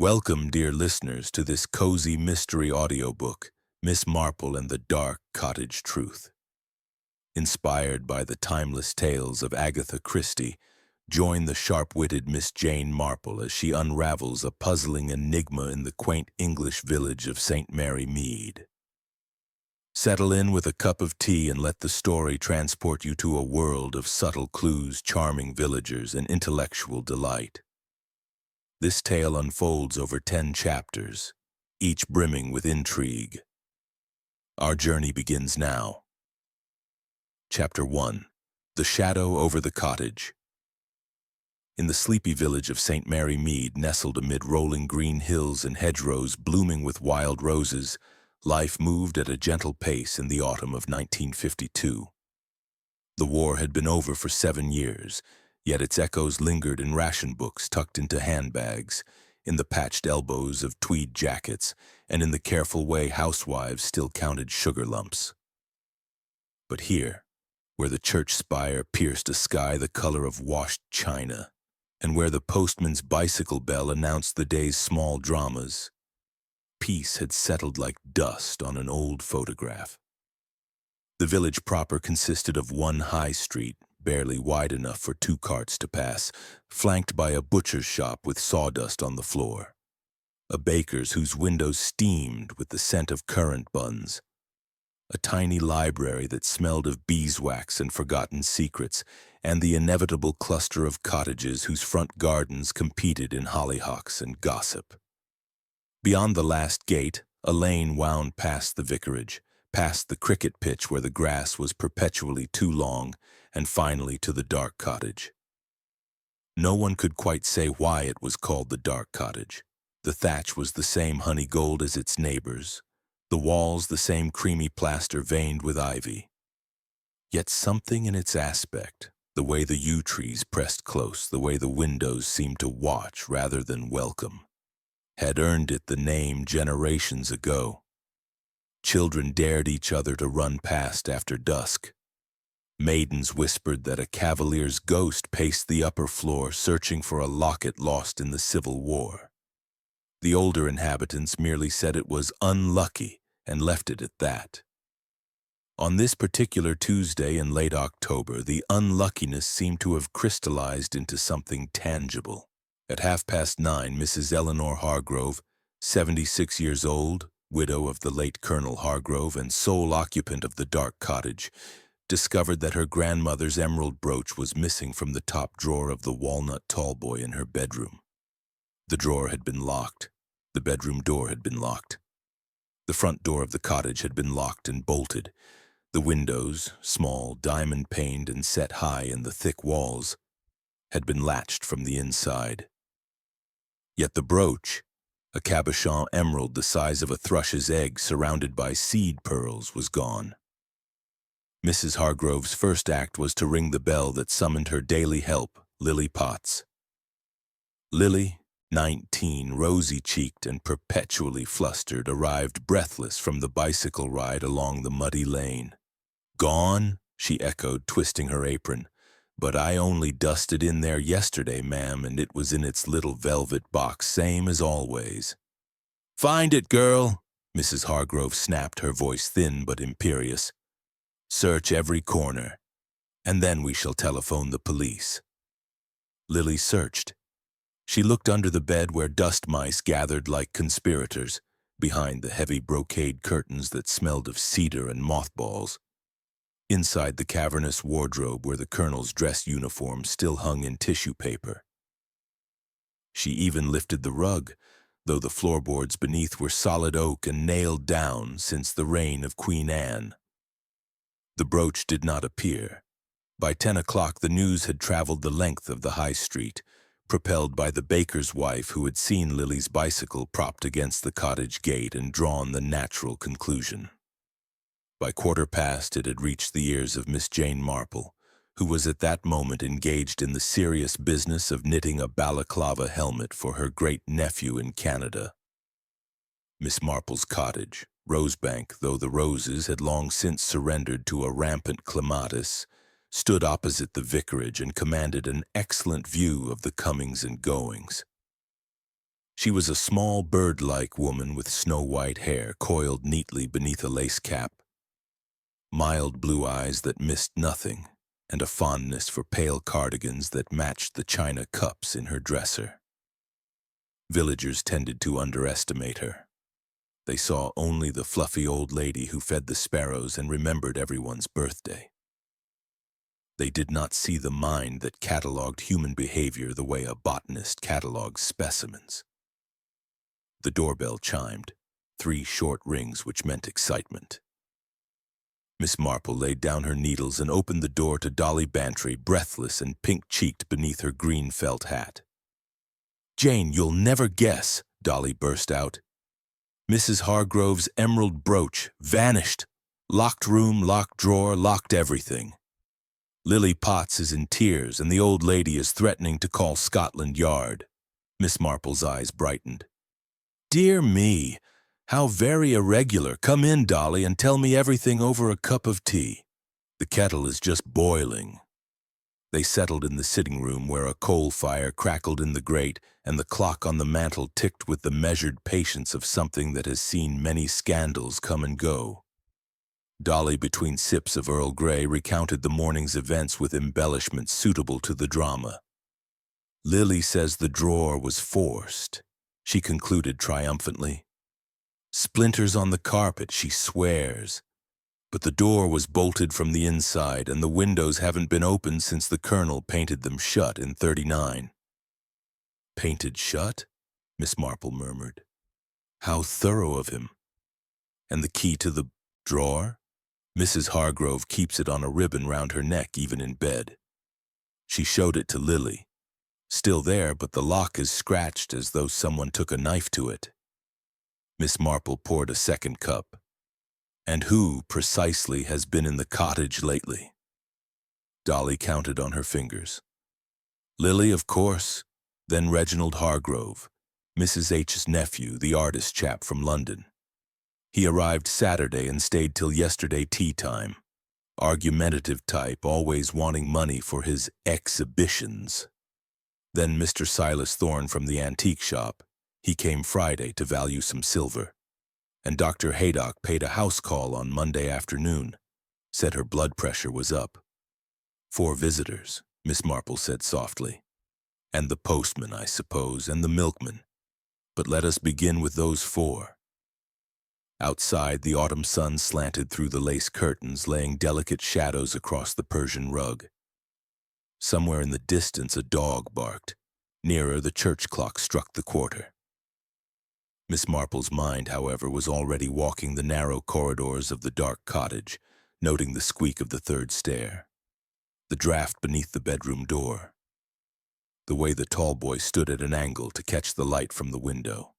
Welcome, dear listeners, to this cozy mystery audiobook, Miss Marple and the Dark Cottage Truth. Inspired by the timeless tales of Agatha Christie, join the sharp-witted Miss Jane Marple as she unravels a puzzling enigma in the quaint English village of St. Mary Mead. Settle in with a cup of tea and let the story transport you to a world of subtle clues, charming villagers, and intellectual delight. This tale unfolds over 10 chapters, each brimming with intrigue. Our journey begins now. Chapter 1. The Shadow over the Cottage. In the sleepy village of St. Mary Mead, nestled amid rolling green hills and hedgerows blooming with wild roses, life moved at a gentle pace in the autumn of 1952. The war had been over for 7 years, yet its echoes lingered in ration books tucked into handbags, in the patched elbows of tweed jackets, and in the careful way housewives still counted sugar lumps. But here, where the church spire pierced a sky the color of washed china, and where the postman's bicycle bell announced the day's small dramas, peace had settled like dust on an old photograph. The village proper consisted of one high street, barely wide enough for 2 carts to pass, flanked by a butcher's shop with sawdust on the floor, a baker's whose windows steamed with the scent of currant buns, a tiny library that smelled of beeswax and forgotten secrets, and the inevitable cluster of cottages whose front gardens competed in hollyhocks and gossip. Beyond the last gate, a lane wound past the vicarage, past the cricket pitch where the grass was perpetually too long, and finally to the Dark Cottage. No one could quite say why it was called the Dark Cottage. The thatch was the same honey gold as its neighbors, the walls the same creamy plaster veined with ivy. Yet something in its aspect, the way the yew trees pressed close, the way the windows seemed to watch rather than welcome, had earned it the name generations ago. Children dared each other to run past after dusk. Maidens whispered that a cavalier's ghost paced the upper floor searching for a locket lost in the Civil War. The older inhabitants merely said it was unlucky and left it at that. On this particular Tuesday in late October, the unluckiness seemed to have crystallized into something tangible. At 9:30, Mrs. Eleanor Hargrove, 76 years old, widow of the late Colonel Hargrove and sole occupant of the Dark Cottage, discovered that her grandmother's emerald brooch was missing from the top drawer of the walnut tallboy in her bedroom. The drawer had been locked. The bedroom door had been locked. The front door of the cottage had been locked and bolted. The windows, small, diamond-paned and set high in the thick walls, had been latched from the inside. Yet the brooch, a cabochon emerald the size of a thrush's egg surrounded by seed pearls, was gone. Mrs. Hargrove's first act was to ring the bell that summoned her daily help, Lily Potts. Lily, 19, rosy-cheeked and perpetually flustered, arrived breathless from the bicycle ride along the muddy lane. "Gone?" she echoed, twisting her apron. "But I only dusted in there yesterday, ma'am, and it was in its little velvet box, same as always." "Find it, girl!" Mrs. Hargrove snapped, her voice thin but imperious. "Search every corner, and then we shall telephone the police." Lily searched. She looked under the bed where dust mice gathered like conspirators, behind the heavy brocade curtains that smelled of cedar and mothballs, inside the cavernous wardrobe where the colonel's dress uniform still hung in tissue paper. She even lifted the rug, though the floorboards beneath were solid oak and nailed down since the reign of Queen Anne. The brooch did not appear. By 10 o'clock the news had traveled the length of the high street, propelled by the baker's wife who had seen Lily's bicycle propped against the cottage gate and drawn the natural conclusion. By 1:15 it had reached the ears of Miss Jane Marple, who was at that moment engaged in the serious business of knitting a balaclava helmet for her great-nephew in Canada. Miss Marple's cottage, Rosebank though the roses had long since surrendered to a rampant clematis, stood opposite the vicarage and commanded an excellent view of the comings and goings. She was a small bird-like woman with snow-white hair coiled neatly beneath a lace cap, mild blue eyes that missed nothing, and a fondness for pale cardigans that matched the china cups in her dresser. Villagers tended to underestimate her. They saw only the fluffy old lady who fed the sparrows and remembered everyone's birthday. They did not see the mind that catalogued human behavior the way a botanist catalogues specimens. The doorbell chimed, 3 short rings which meant excitement. Miss Marple laid down her needles and opened the door to Dolly Bantry, breathless and pink-cheeked beneath her green felt hat. "Jane, you'll never guess," Dolly burst out. "Mrs. Hargrove's emerald brooch vanished. Locked room, locked drawer, locked everything. Lily Potts is in tears, and the old lady is threatening to call Scotland Yard." Miss Marple's eyes brightened. "Dear me, how very irregular. Come in, Dolly, and tell me everything over a cup of tea. The kettle is just boiling." They settled in the sitting room where a coal fire crackled in the grate and the clock on the mantel ticked with the measured patience of something that has seen many scandals come and go. Dolly, between sips of Earl Grey, recounted the morning's events with embellishments suitable to the drama. "Lily says the drawer was forced," she concluded triumphantly. "Splinters on the carpet, she swears. But the door was bolted from the inside, and the windows haven't been opened since the Colonel painted them shut in '39. "Painted shut?" Miss Marple murmured. "How thorough of him. And the key to the drawer? Mrs. Hargrove keeps it on a ribbon round her neck even in bed. She showed it to Lily. Still there, but the lock is scratched as though someone took a knife to it." Miss Marple poured a second cup. "And who, precisely, has been in the cottage lately?" Dolly counted on her fingers. "Lily, of course, then Reginald Hargrove, Mrs. H's nephew, the artist chap from London. He arrived Saturday and stayed till yesterday tea time. Argumentative type, always wanting money for his exhibitions. Then Mr. Silas Thorne from the antique shop. He came Friday to value some silver. And Dr. Haydock paid a house call on Monday afternoon. Said her blood pressure was up. 4 visitors, Miss Marple said softly. And the postman, I suppose, and the milkman. But let us begin with those 4. Outside, the autumn sun slanted through the lace curtains, laying delicate shadows across the Persian rug. Somewhere in the distance, a dog barked. Nearer, the church clock struck the quarter. Miss Marple's mind, however, was already walking the narrow corridors of the dark cottage, noting the squeak of the 3rd stair, the draught beneath the bedroom door, the way the tall boy stood at an angle to catch the light from the window.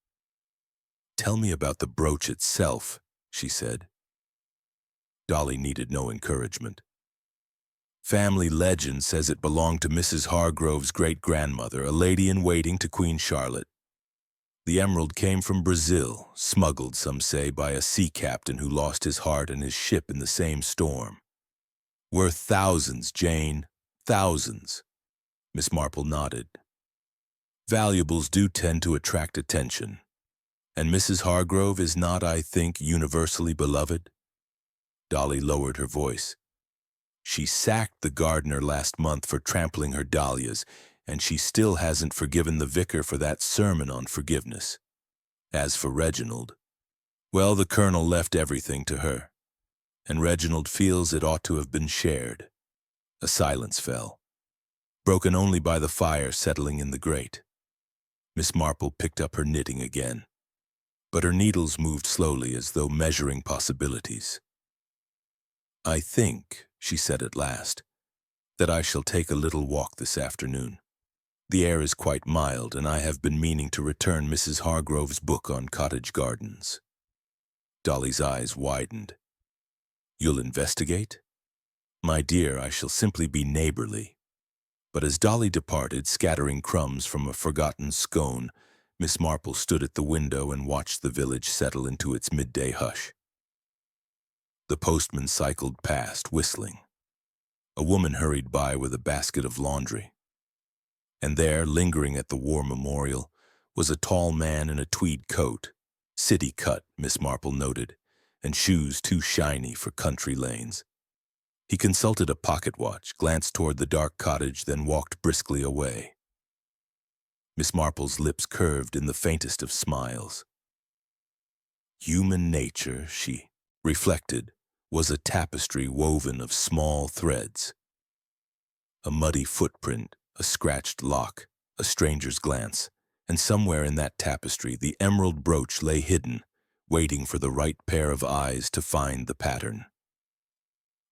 "Tell me about the brooch itself," she said. Dolly needed no encouragement. "Family legend says it belonged to Mrs. Hargrove's great-grandmother, a lady-in-waiting to Queen Charlotte. The emerald came from Brazil, smuggled, some say, by a sea captain who lost his heart and his ship in the same storm. Worth thousands, Jane, thousands." Miss Marple nodded. "Valuables do tend to attract attention. And Mrs. Hargrove is not, I think, universally beloved?" Dolly lowered her voice. "She sacked the gardener last month for trampling her dahlias, and she still hasn't forgiven the vicar for that sermon on forgiveness. As for Reginald, well, the Colonel left everything to her, and Reginald feels it ought to have been shared." A silence fell, broken only by the fire settling in the grate. Miss Marple picked up her knitting again, but her needles moved slowly as though measuring possibilities. "I think," she said at last, "that I shall take a little walk this afternoon. The air is quite mild, and I have been meaning to return Mrs. Hargrove's book on cottage gardens." Dolly's eyes widened. "You'll investigate?" "My dear, I shall simply be neighborly." But as Dolly departed, scattering crumbs from a forgotten scone, Miss Marple stood at the window and watched the village settle into its midday hush. The postman cycled past, whistling. A woman hurried by with a basket of laundry. And there, lingering at the war memorial, was a tall man in a tweed coat, city cut, Miss Marple noted, and shoes too shiny for country lanes. He consulted a pocket watch, glanced toward the dark cottage, then walked briskly away. Miss Marple's lips curved in the faintest of smiles. Human nature, she reflected, was a tapestry woven of small threads. A muddy footprint, a scratched lock, a stranger's glance, and somewhere in that tapestry the emerald brooch lay hidden, waiting for the right pair of eyes to find the pattern.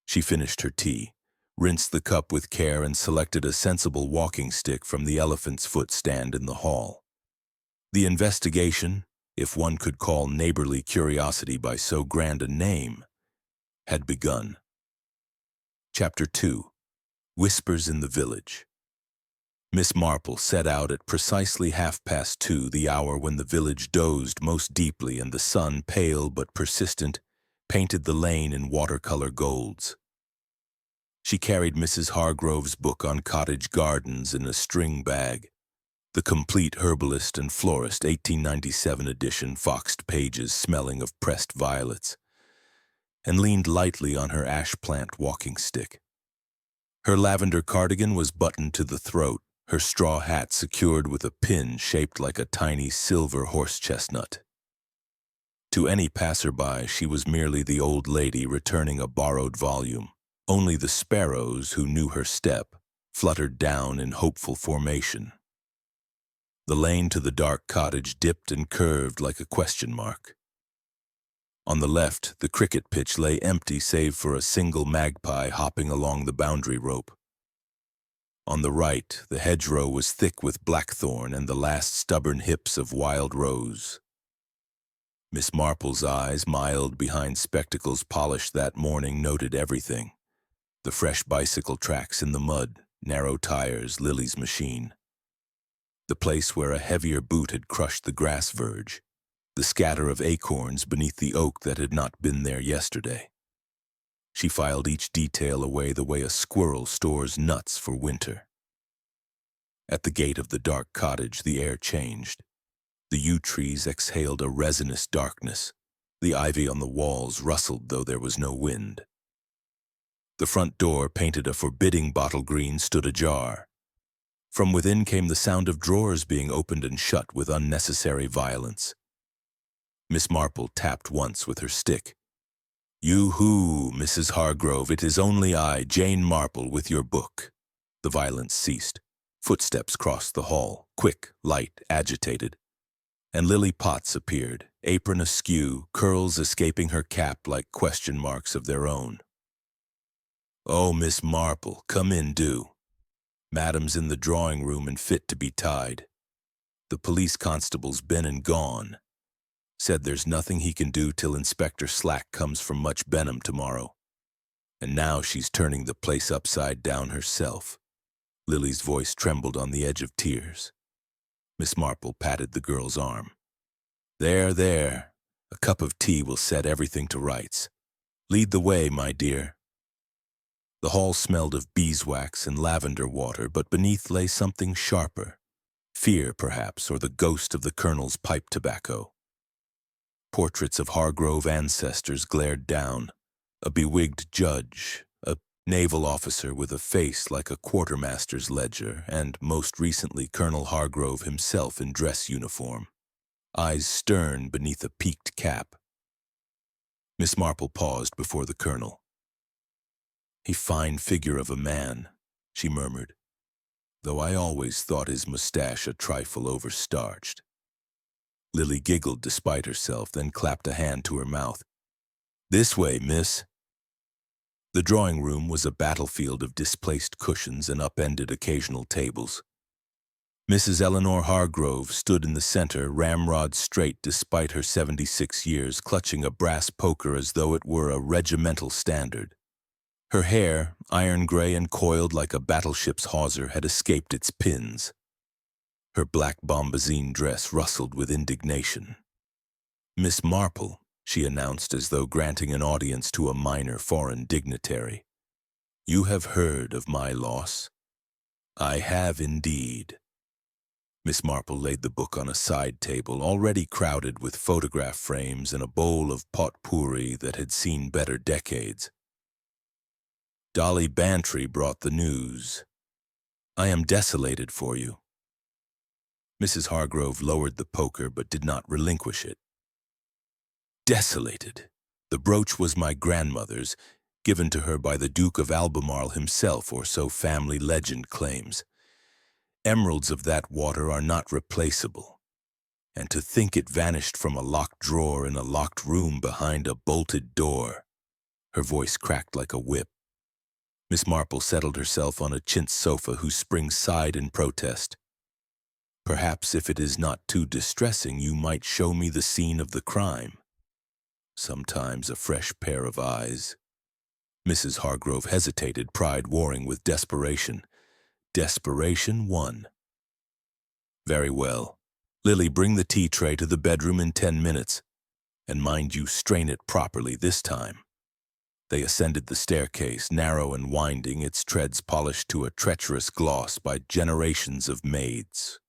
She finished her tea, rinsed the cup with care, and selected a sensible walking stick from the elephant's foot stand in the hall. The investigation, if one could call neighborly curiosity by so grand a name, had begun. Chapter 2. Whispers in the Village. Miss Marple set out at precisely 2:30, the hour when the village dozed most deeply and the sun, pale but persistent, painted the lane in watercolor golds. She carried Mrs. Hargrove's book on cottage gardens in a string bag, the Complete Herbalist and Florist 1897 edition, foxed pages smelling of pressed violets, and leaned lightly on her ash plant walking stick. Her lavender cardigan was buttoned to the throat, her straw hat secured with a pin shaped like a tiny silver horse chestnut. To any passerby, she was merely the old lady returning a borrowed volume. Only the sparrows, who knew her step, fluttered down in hopeful formation. The lane to the dark cottage dipped and curved like a question mark. On the left, the cricket pitch lay empty save for a single magpie hopping along the boundary rope. On the right, the hedgerow was thick with blackthorn and the last stubborn hips of wild rose. Miss Marple's eyes, mild behind spectacles polished that morning, noted everything. The fresh bicycle tracks in the mud, narrow tires, Lily's machine. The place where a heavier boot had crushed the grass verge. The scatter of acorns beneath the oak that had not been there yesterday. She filed each detail away the way a squirrel stores nuts for winter. At the gate of the dark cottage, the air changed. The yew trees exhaled a resinous darkness. The ivy on the walls rustled though there was no wind. The front door, painted a forbidding bottle green, stood ajar. From within came the sound of drawers being opened and shut with unnecessary violence. Miss Marple tapped once with her stick. "Yoo-hoo, Mrs. Hargrove, it is only I, Jane Marple, with your book." The violence ceased. Footsteps crossed the hall, quick, light, agitated. And Lily Potts appeared, apron askew, curls escaping her cap like question marks of their own. "Oh, Miss Marple, come in, do. Madam's in the drawing room and fit to be tied. The police constable's been and gone. Said there's nothing he can do till Inspector Slack comes from Much Benham tomorrow. And now she's turning the place upside down herself." Lily's voice trembled on the edge of tears. Miss Marple patted the girl's arm. "There, there. A cup of tea will set everything to rights. Lead the way, my dear." The hall smelled of beeswax and lavender water, but beneath lay something sharper. Fear, perhaps, or the ghost of the Colonel's pipe tobacco. Portraits of Hargrove ancestors glared down. A bewigged judge, a naval officer with a face like a quartermaster's ledger, and, most recently, Colonel Hargrove himself in dress uniform, eyes stern beneath a peaked cap. Miss Marple paused before the Colonel. "A fine figure of a man," she murmured, "though I always thought his mustache a trifle overstarched." Lily giggled despite herself, then clapped a hand to her mouth. "This way, miss." The drawing room was a battlefield of displaced cushions and upended occasional tables. Mrs. Eleanor Hargrove stood in the center, ramrod straight despite her 76 years, clutching a brass poker as though it were a regimental standard. Her hair, iron gray and coiled like a battleship's hawser, had escaped its pins. Her black bombazine dress rustled with indignation. "Miss Marple," she announced as though granting an audience to a minor foreign dignitary. "You have heard of my loss?" "I have indeed." Miss Marple laid the book on a side table, already crowded with photograph frames and a bowl of potpourri that had seen better decades. Dolly Bantry brought the news. "I am desolated for you." Mrs. Hargrove lowered the poker but did not relinquish it. "Desolated. The brooch was my grandmother's, given to her by the Duke of Albemarle himself, or so family legend claims. Emeralds of that water are not replaceable. And to think it vanished from a locked drawer in a locked room behind a bolted door." Her voice cracked like a whip. Miss Marple settled herself on a chintz sofa whose springs sighed in protest. "Perhaps if it is not too distressing, you might show me the scene of the crime. Sometimes a fresh pair of eyes." Mrs. Hargrove hesitated, pride warring with desperation. Desperation won. "Very well. Lily, bring the tea tray to the bedroom in 10 minutes. And mind you strain it properly this time." They ascended the staircase, narrow and winding, its treads polished to a treacherous gloss by generations of maids.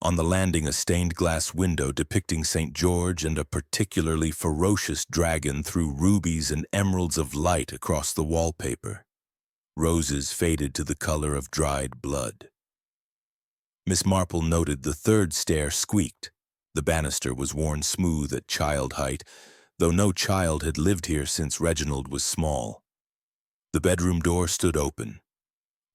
On the landing, a stained glass window depicting St. George and a particularly ferocious dragon threw rubies and emeralds of light across the wallpaper. Roses faded to the color of dried blood. Miss Marple noted the third stair squeaked. The banister was worn smooth at child height, though no child had lived here since Reginald was small. The bedroom door stood open.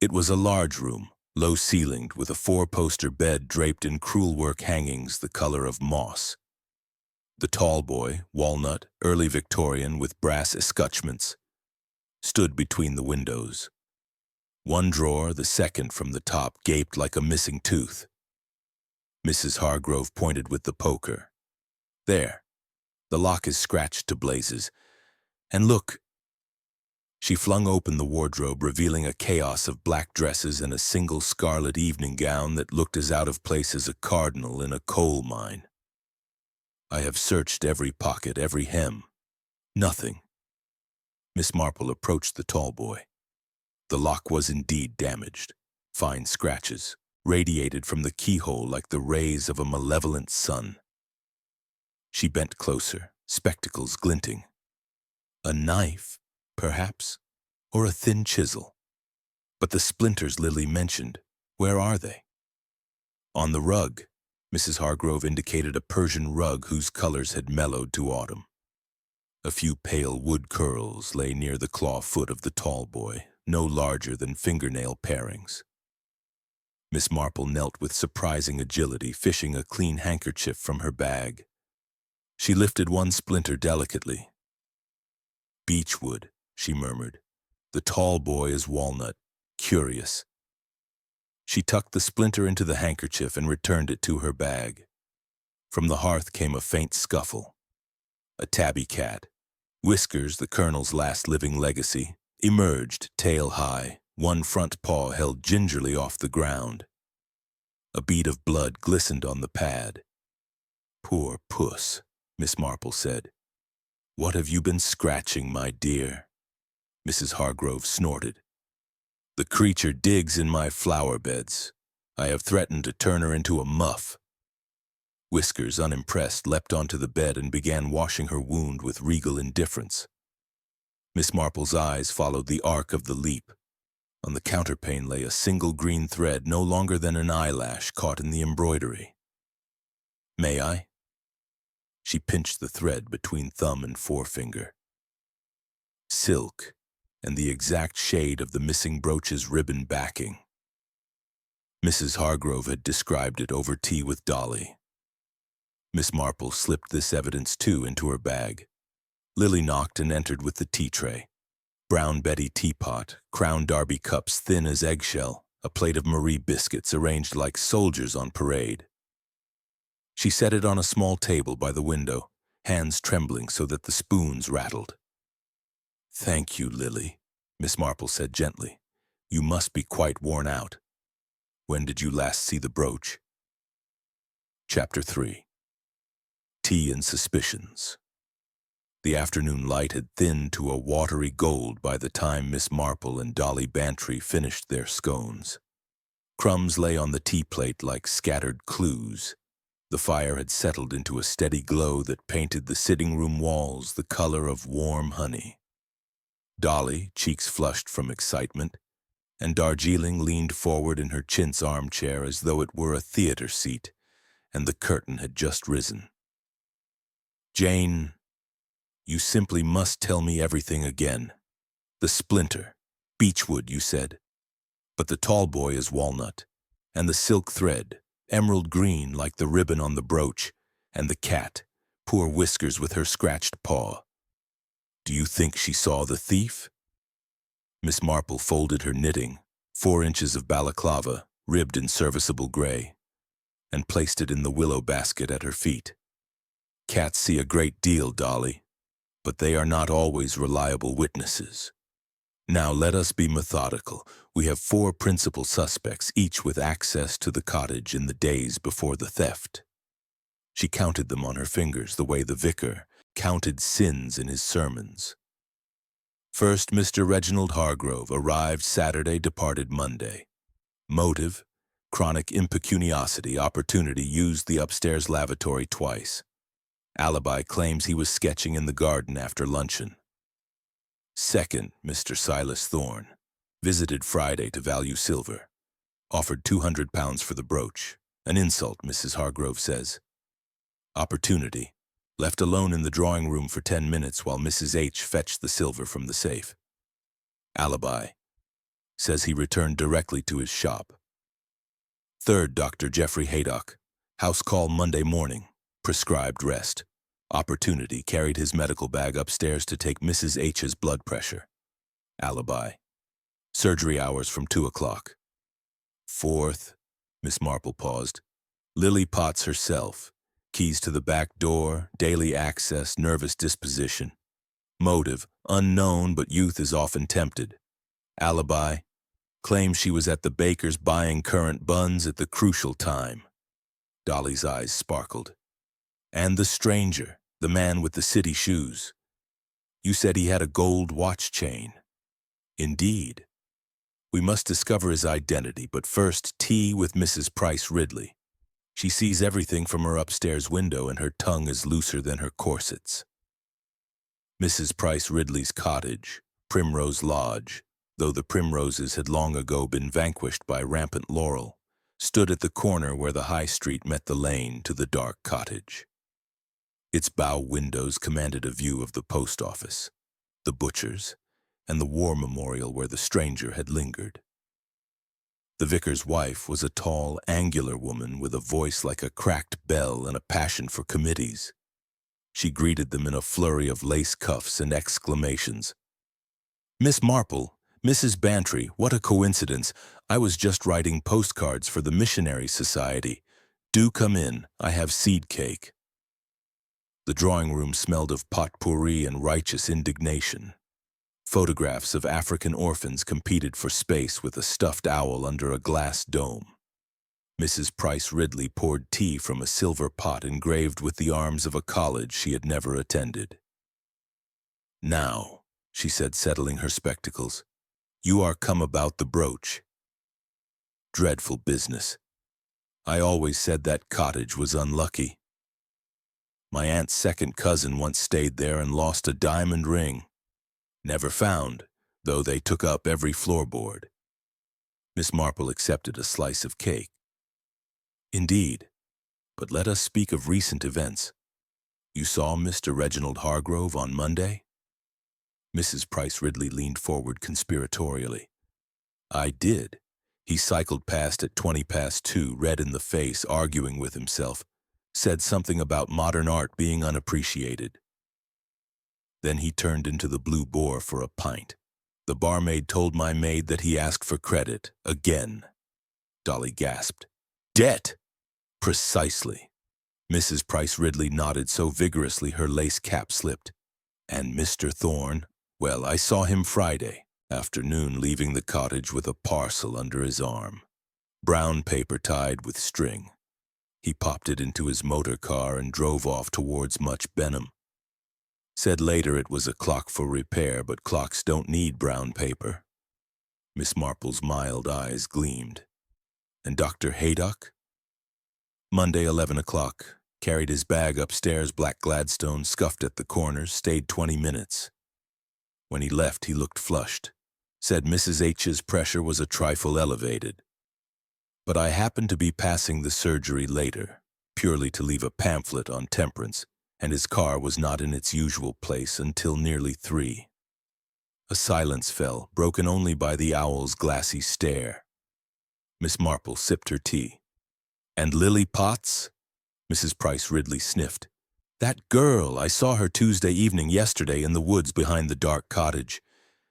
It was a large room, low-ceilinged, with a 4-poster bed draped in crewel-work hangings the color of moss. The tall boy, walnut, early Victorian with brass escutchements, stood between the windows. One drawer, the second from the top, gaped like a missing tooth. Mrs. Hargrove pointed with the poker. "There. The lock is scratched to blazes. And look." She flung open the wardrobe, revealing a chaos of black dresses and a single scarlet evening gown that looked as out of place as a cardinal in a coal mine. "I have searched every pocket, every hem. Nothing." Miss Marple approached the tall boy. The lock was indeed damaged. Fine scratches radiated from the keyhole like the rays of a malevolent sun. She bent closer, spectacles glinting. A knife, perhaps, or a thin chisel. But the splinters Lily mentioned, where are they? On the rug. Mrs. Hargrove indicated a Persian rug whose colors had mellowed to autumn. A few pale wood curls lay near the claw foot of the tall boy, no larger than fingernail parings. Miss Marple knelt with surprising agility, fishing a clean handkerchief from her bag. She lifted one splinter delicately. "Beechwood," she murmured. "The tall boy is walnut. Curious." She tucked the splinter into the handkerchief and returned it to her bag. From the hearth came a faint scuffle. A tabby cat, Whiskers, the Colonel's last living legacy, emerged, tail high, one front paw held gingerly off the ground. A bead of blood glistened on the pad. "Poor puss," Miss Marple said. "What have you been scratching, my dear?" Mrs. Hargrove snorted. "The creature digs in my flower beds. I have threatened to turn her into a muff." Whiskers, unimpressed, leapt onto the bed and began washing her wound with regal indifference. Miss Marple's eyes followed the arc of the leap. On the counterpane lay a single green thread no longer than an eyelash caught in the embroidery. "May I?" She pinched the thread between thumb and forefinger. Silk, and the exact shade of the missing brooch's ribbon backing. Mrs. Hargrove had described it over tea with Dolly. Miss Marple slipped this evidence, too, into her bag. Lily knocked and entered with the tea tray. Brown Betty teapot, Crown Derby cups thin as eggshell, a plate of Marie biscuits arranged like soldiers on parade. She set it on a small table by the window, hands trembling so that the spoons rattled. "Thank you, Lily," Miss Marple said gently. "You must be quite worn out. When did you last see the brooch?" Chapter 3. Tea and Suspicions. The afternoon light had thinned to a watery gold by the time Miss Marple and Dolly Bantry finished their scones. Crumbs lay on the tea plate like scattered clues. The fire had settled into a steady glow that painted the sitting room walls the color of warm honey. Dolly, cheeks flushed from excitement, and Darjeeling leaned forward in her chintz armchair as though it were a theater seat, and the curtain had just risen. "Jane, you simply must tell me everything again. The splinter, beechwood, you said. But the tall boy is walnut, and the silk thread, emerald green like the ribbon on the brooch, and the cat, poor Whiskers with her scratched paw. Do you think she saw the thief?" Miss Marple folded her knitting, 4 inches of balaclava, ribbed in serviceable gray, and placed it in the willow basket at her feet. "Cats see a great deal, Dolly, but they are not always reliable witnesses. Now let us be methodical. We have 4 principal suspects, each with access to the cottage in the days before the theft." She counted them on her fingers the way the vicar counted sins in his sermons. "First, Mr. Reginald Hargrove arrived Saturday, departed Monday. Motive, chronic impecuniosity, opportunity, used the upstairs lavatory twice. Alibi claims he was sketching in the garden after luncheon. Second, Mr. Silas Thorne visited Friday to value silver. Offered £200 for the brooch. An insult, Mrs. Hargrove says. Opportunity. Left alone in the drawing room for 10 minutes while Mrs. H. fetched the silver from the safe. Alibi. Says he returned directly to his shop. Third, Dr. Jeffrey Haydock. House call Monday morning. Prescribed rest. Opportunity. Carried his medical bag upstairs to take Mrs. H.'s blood pressure. Alibi. Surgery hours from 2 o'clock. Fourth, Miss Marple paused. Lily Potts herself. Keys to the back door, daily access, nervous disposition. Motive, unknown, but youth is often tempted. Alibi, claims she was at the baker's buying currant buns at the crucial time. Dolly's eyes sparkled. And the stranger, the man with the city shoes. You said he had a gold watch chain. Indeed. We must discover his identity, but first tea with Mrs. Price Ridley. She sees everything from her upstairs window, and her tongue is looser than her corsets. Mrs. Price Ridley's cottage, Primrose Lodge, though the primroses had long ago been vanquished by rampant laurel, stood at the corner where the high street met the lane to the Dark Cottage. Its bow windows commanded a view of the post office, the butcher's, and the war memorial where the stranger had lingered. The vicar's wife was a tall, angular woman with a voice like a cracked bell and a passion for committees. She greeted them in a flurry of lace cuffs and exclamations. Miss Marple, Mrs. Bantry, what a coincidence. I was just writing postcards for the Missionary Society. Do come in, I have seed cake. The drawing room smelled of potpourri and righteous indignation. Photographs of African orphans competed for space with a stuffed owl under a glass dome. Mrs. Price Ridley poured tea from a silver pot engraved with the arms of a college she had never attended. Now, she said, settling her spectacles, you are come about the brooch. Dreadful business. I always said that cottage was unlucky. My aunt's second cousin once stayed there and lost a diamond ring. Never found, though they took up every floorboard. Miss Marple accepted a slice of cake. Indeed, but let us speak of recent events. You saw Mr. Reginald Hargrove on Monday? Mrs. Price Ridley leaned forward conspiratorially. I did. He cycled past at 2:20, red in the face, arguing with himself. Said something about modern art being unappreciated. Then he turned into the Blue Boar for a pint. The barmaid told my maid that he asked for credit, again. Dolly gasped. Debt! Precisely. Mrs. Price Ridley nodded so vigorously her lace cap slipped. And Mr. Thorne, well, I saw him Friday afternoon leaving the cottage with a parcel under his arm. Brown paper tied with string. He popped it into his motor car and drove off towards Much Benham. Said later it was a clock for repair, but clocks don't need brown paper. Miss Marple's mild eyes gleamed. And Dr. Haydock? Monday, 11 o'clock. Carried his bag upstairs, black Gladstone, scuffed at the corners, stayed 20 minutes. When he left, he looked flushed. Said Mrs. H's pressure was a trifle elevated. But I happened to be passing the surgery later, purely to leave a pamphlet on temperance, and his car was not in its usual place until nearly 3. A silence fell, broken only by the owl's glassy stare. Miss Marple sipped her tea. And Lily Potts? Mrs. Price Ridley sniffed. That girl, I saw her Tuesday evening yesterday in the woods behind the Dark Cottage,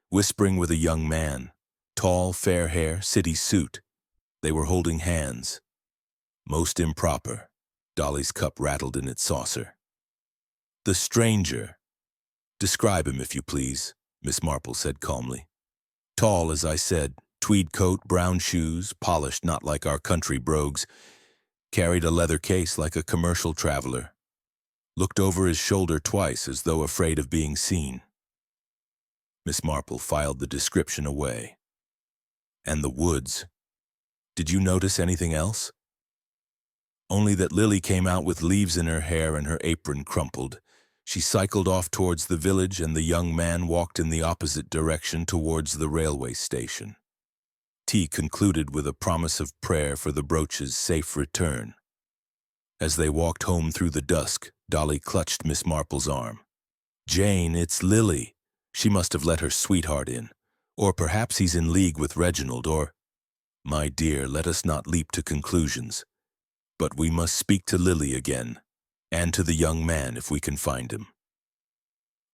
whispering with a young man. Tall, fair hair, city suit. They were holding hands. Most improper. Dolly's cup rattled in its saucer. The stranger. Describe him, if you please, Miss Marple said calmly. Tall, as I said, tweed coat, brown shoes, polished not like our country brogues, carried a leather case like a commercial traveler. Looked over his shoulder twice as though afraid of being seen. Miss Marple filed the description away. And the woods. Did you notice anything else? Only that Lily came out with leaves in her hair and her apron crumpled. She cycled off towards the village, and the young man walked in the opposite direction towards the railway station. Tea concluded with a promise of prayer for the brooch's safe return. As they walked home through the dusk, Dolly clutched Miss Marple's arm. Jane, it's Lily. She must have let her sweetheart in. Or perhaps he's in league with Reginald, or... My dear, let us not leap to conclusions. But we must speak to Lily again, and to the young man if we can find him.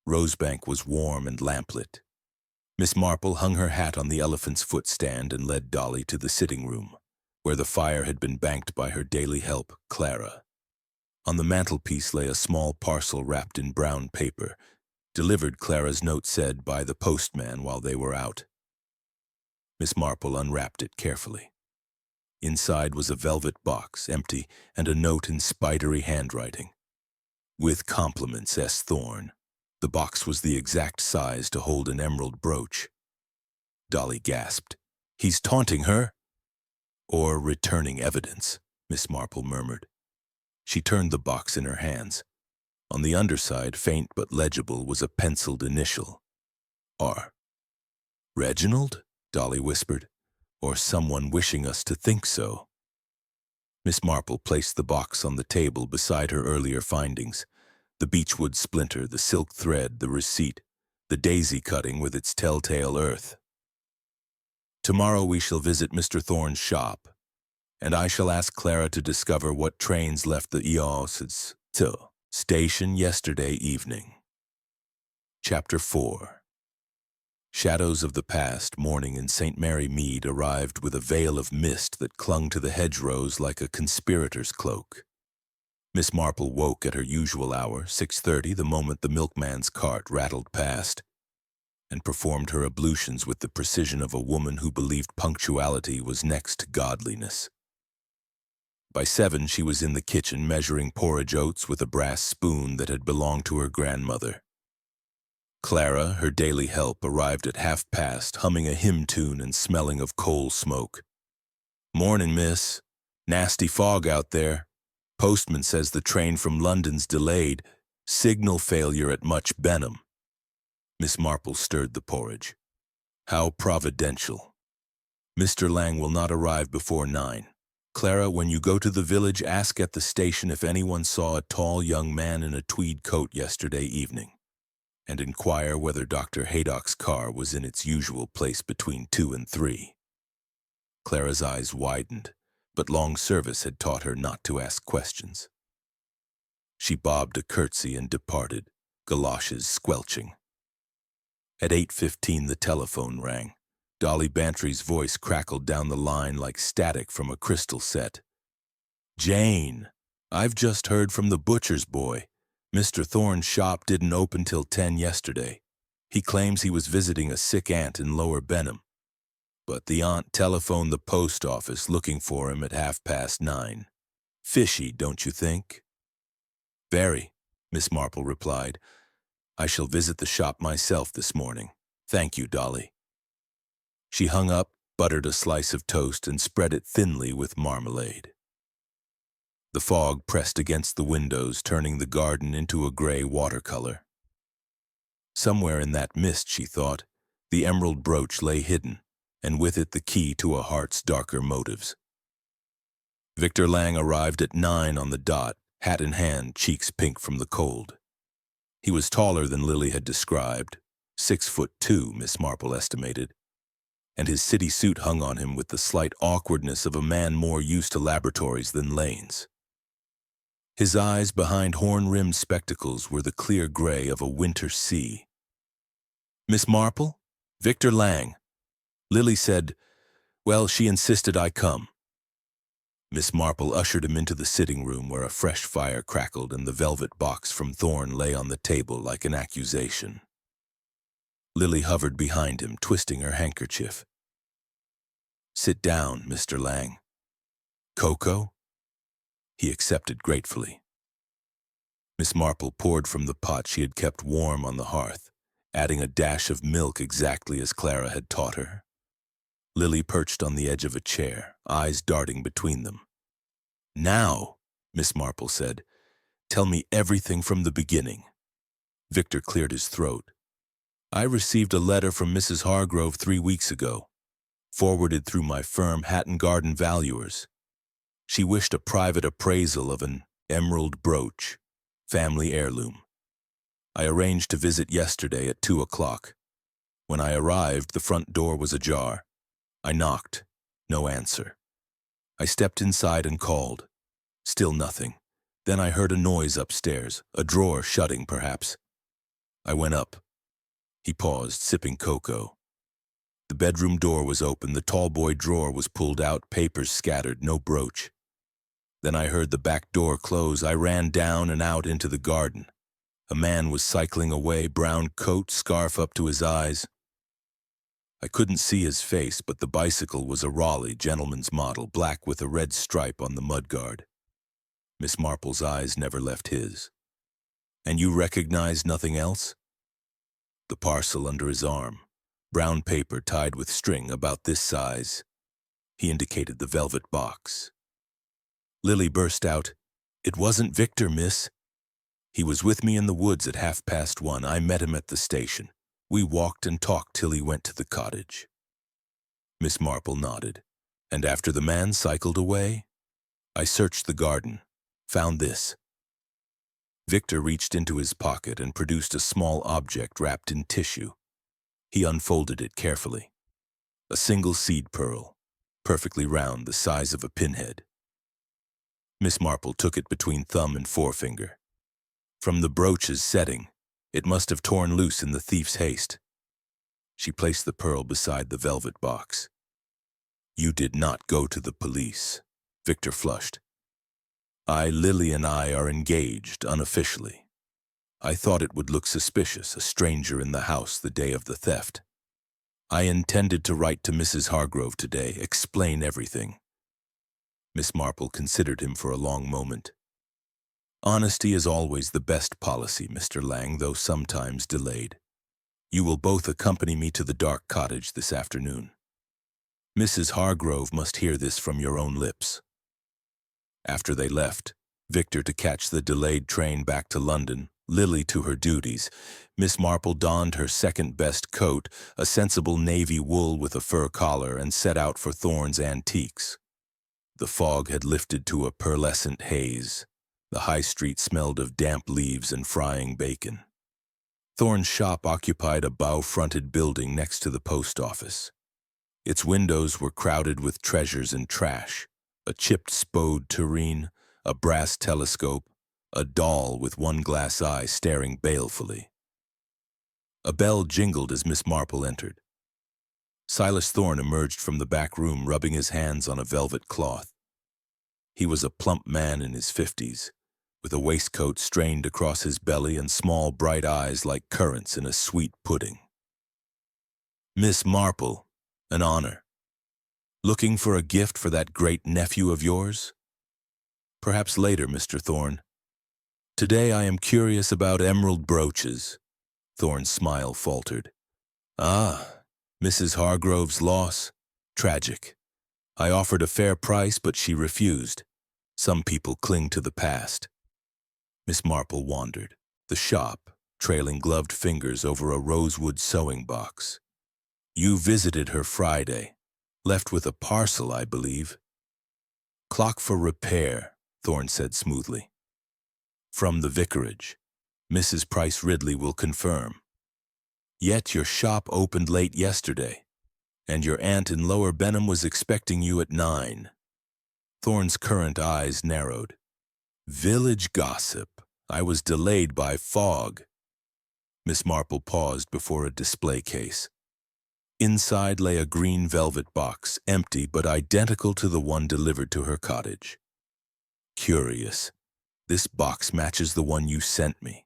Rosebank was warm and lamplit. Miss Marple hung her hat on the elephant's foot stand and led Dolly to the sitting room, where the fire had been banked by her daily help, Clara. On the mantelpiece lay a small parcel wrapped in brown paper, delivered, Clara's note said, by the postman while they were out. Miss Marple unwrapped it carefully. Inside was a velvet box, empty, and a note in spidery handwriting. With compliments, S. Thorne. The box was the exact size to hold an emerald brooch. Dolly gasped. He's taunting her? Or returning evidence, Miss Marple murmured. She turned the box in her hands. On the underside, faint but legible, was a penciled initial. R. Reginald? Dolly whispered. Or someone wishing us to think so. Miss Marple placed the box on the table beside her earlier findings. The beechwood splinter, the silk thread, the receipt, the daisy cutting with its telltale earth. Tomorrow we shall visit Mr. Thorne's shop, and I shall ask Clara to discover what trains left the EOS station yesterday evening. Chapter 4. Shadows of the past morning in St. Mary Mead arrived with a veil of mist that clung to the hedgerows like a conspirator's cloak. Miss Marple woke at her usual hour, 6:30, the moment the milkman's cart rattled past, and performed her ablutions with the precision of a woman who believed punctuality was next to godliness. By 7, she was in the kitchen measuring porridge oats with a brass spoon that had belonged to her grandmother. Clara, her daily help, arrived at 1:30, humming a hymn tune and smelling of coal smoke. Morning, miss. Nasty fog out there. Postman says the train from London's delayed. Signal failure at Much Benham. Miss Marple stirred the porridge. How providential. Mr. Lang will not arrive before 9. Clara, when you go to the village, ask at the station if anyone saw a tall young man in a tweed coat yesterday evening, and inquire whether Dr. Haydock's car was in its usual place between 2 and 3. Clara's eyes widened, but long service had taught her not to ask questions. She bobbed a curtsy and departed, galoshes squelching. At 8:15 the telephone rang. Dolly Bantry's voice crackled down the line like static from a crystal set. Jane, I've just heard from the butcher's boy. Mr. Thorne's shop didn't open till 10 yesterday. He claims he was visiting a sick aunt in Lower Benham. But the aunt telephoned the post office looking for him at 9:30. Fishy, don't you think? Very, Miss Marple replied. I shall visit the shop myself this morning. Thank you, Dolly. She hung up, buttered a slice of toast, and spread it thinly with marmalade. The fog pressed against the windows, turning the garden into a gray watercolor. Somewhere in that mist, she thought, the emerald brooch lay hidden, and with it the key to a heart's darker motives. Victor Lang arrived at 9 on the dot, hat in hand, cheeks pink from the cold. He was taller than Lily had described, 6'2", Miss Marple estimated, and his city suit hung on him with the slight awkwardness of a man more used to laboratories than lanes. His eyes behind horn-rimmed spectacles were the clear gray of a winter sea. "Miss Marple? Victor Lang." Lily said, "Well, she insisted I come." Miss Marple ushered him into the sitting room where a fresh fire crackled and the velvet box from Thorn lay on the table like an accusation. Lily hovered behind him, twisting her handkerchief. "Sit down, Mr. Lang. Cocoa?" He accepted gratefully. Miss Marple poured from the pot she had kept warm on the hearth, adding a dash of milk exactly as Clara had taught her. Lily perched on the edge of a chair, eyes darting between them. "Now," Miss Marple said, "tell me everything from the beginning." Victor cleared his throat. "I received a letter from Mrs. Hargrove 3 weeks ago, forwarded through my firm Hatton Garden Valuers. She wished a private appraisal of an emerald brooch, family heirloom. I arranged to visit yesterday at 2 o'clock. When I arrived, the front door was ajar. I knocked. No answer. I stepped inside and called. Still nothing. Then I heard a noise upstairs, a drawer shutting, perhaps. I went up." He paused, sipping cocoa. The bedroom door was open, the tall boy drawer was pulled out, papers scattered, no brooch. Then I heard the back door close. I ran down and out into the garden. A man was cycling away, brown coat, scarf up to his eyes. I couldn't see his face, but the bicycle was a Raleigh gentleman's model, black with a red stripe on the mudguard. Miss Marple's eyes never left his. "And you recognized nothing else?" "The parcel under his arm, brown paper tied with string about this size." He indicated the velvet box. Lily burst out, "It wasn't Victor, miss. He was with me in the woods at 1:30. I met him at the station. We walked and talked till he went to the cottage." Miss Marple nodded. "And after the man cycled away?" "I searched the garden. Found this." Victor reached into his pocket and produced a small object wrapped in tissue. He unfolded it carefully. A single seed pearl, perfectly round, the size of a pinhead. Miss Marple took it between thumb and forefinger. From the brooch's setting, it must have torn loose in the thief's haste. She placed the pearl beside the velvet box. "You did not go to the police." Victor flushed. Lily and I are engaged unofficially. I thought it would look suspicious, a stranger in the house the day of the theft. I intended to write to Mrs. Hargrove today, explain everything." Miss Marple considered him for a long moment. "Honesty is always the best policy, Mr. Lang, though sometimes delayed. You will both accompany me to the Dark Cottage this afternoon. Mrs. Hargrove must hear this from your own lips." After they left, Victor to catch the delayed train back to London, Lily to her duties, Miss Marple donned her second-best coat, a sensible navy wool with a fur collar, and set out for Thorn's Antiques. The fog had lifted to a pearlescent haze. The high street smelled of damp leaves and frying bacon. Thorn's shop occupied a bow-fronted building next to the post office. Its windows were crowded with treasures and trash, a chipped Spode tureen, a brass telescope, a doll with one glass eye staring balefully. A bell jingled as Miss Marple entered. Silas Thorn emerged from the back room, rubbing his hands on a velvet cloth. He was a plump man in his 50s, with a waistcoat strained across his belly and small bright eyes like currants in a sweet pudding. "Miss Marple, an honor. Looking for a gift for that great nephew of yours?" "Perhaps later, Mr. Thorn. Today I am curious about emerald brooches." Thorn's smile faltered. "Ah, Mrs. Hargrove's loss. Tragic. I offered a fair price, but she refused. Some people cling to the past. Miss Marple wandered the shop, trailing gloved fingers over a rosewood sewing box. You visited her Friday. Left with a parcel, I believe. Clock for repair, Thorne said smoothly. From the vicarage. Mrs. Price Ridley will confirm. Yet your shop opened late yesterday, and your aunt in Lower Benham was expecting you at 9. Thorne's currant eyes narrowed. Village gossip. I was delayed by fog. Miss Marple paused before a display case. Inside lay a green velvet box, empty but identical to the one delivered to her cottage. Curious. This box matches the one you sent me.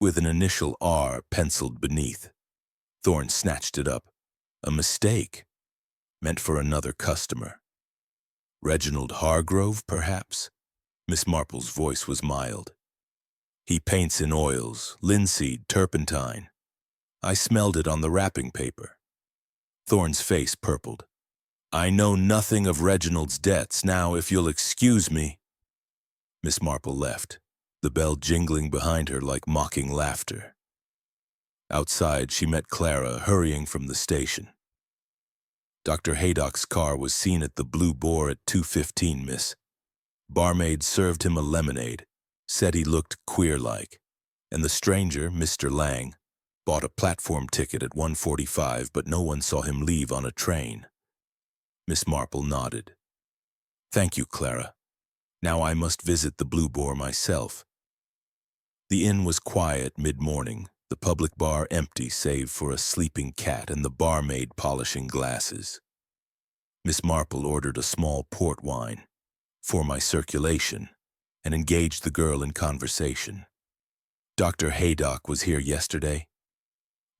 With an initial R penciled beneath. Thorne snatched it up. A mistake. Meant for another customer. Reginald Hargrove, perhaps? Miss Marple's voice was mild. He paints in oils, linseed, turpentine. I smelled it on the wrapping paper. Thorne's face purpled. I know nothing of Reginald's debts. Now, if you'll excuse me. Miss Marple left, the bell jingling behind her like mocking laughter. Outside, she met Clara hurrying from the station. Dr. Haydock's car was seen at the Blue Boar at 2:15, miss. Barmaid served him a lemonade, said he looked queer-like, and the stranger, Mr. Lang, bought a platform ticket at 1:45, but no one saw him leave on a train. Miss Marple nodded. Thank you, Clara. Now I must visit the Blue Boar myself. The inn was quiet mid-morning, the public bar empty save for a sleeping cat and the barmaid polishing glasses. Miss Marple ordered a small port wine for my circulation and engaged the girl in conversation. Dr. Haydock was here yesterday?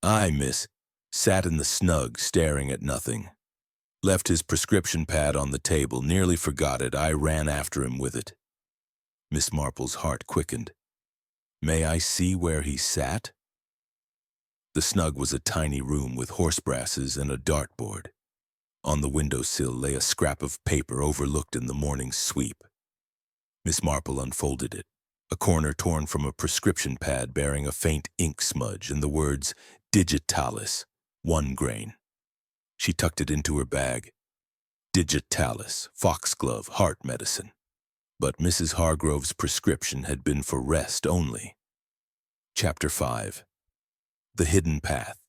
Aye, miss. Sat in the snug, staring at nothing. Left his prescription pad on the table, nearly forgot it. I ran after him with it. Miss Marple's heart quickened. May I see where he sat? The snug was a tiny room with horse brasses and a dartboard. On the windowsill lay a scrap of paper overlooked in the morning's sweep. Miss Marple unfolded it, a corner torn from a prescription pad bearing a faint ink smudge and the words Digitalis, 1 grain. She tucked it into her bag. Digitalis, foxglove, heart medicine. But Mrs. Hargrove's prescription had been for rest only. Chapter 5. The Hidden Path.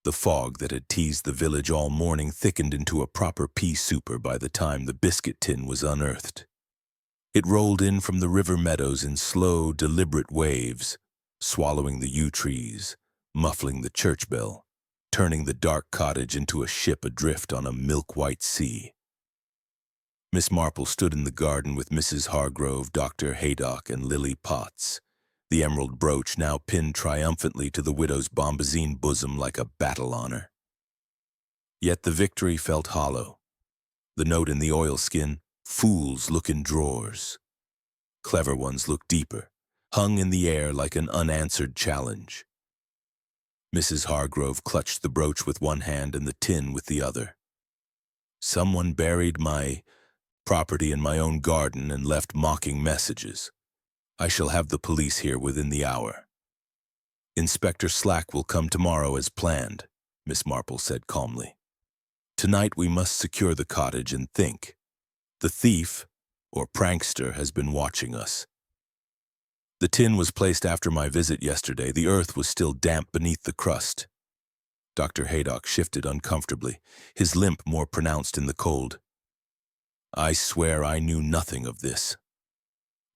The fog that had teased the village all morning thickened into a proper pea souper by the time the biscuit tin was unearthed. It rolled in from the river meadows in slow, deliberate waves, swallowing the yew trees, muffling the church bell, turning the dark cottage into a ship adrift on a milk-white sea. Miss Marple stood in the garden with Mrs. Hargrove, Dr. Haydock, and Lily Potts, the emerald brooch now pinned triumphantly to the widow's bombazine bosom like a battle honor. Yet the victory felt hollow. The note in the oilskin, fools look in drawers. Clever ones look deeper, hung in the air like an unanswered challenge. Mrs. Hargrove clutched the brooch with one hand and the tin with the other. Someone buried my property in my own garden and left mocking messages. I shall have the police here within the hour. Inspector Slack will come tomorrow as planned, Miss Marple said calmly. Tonight we must secure the cottage and think. The thief, or prankster, has been watching us. The tin was placed after my visit yesterday. The earth was still damp beneath the crust. Dr. Haydock shifted uncomfortably, his limp more pronounced in the cold. I swear I knew nothing of this.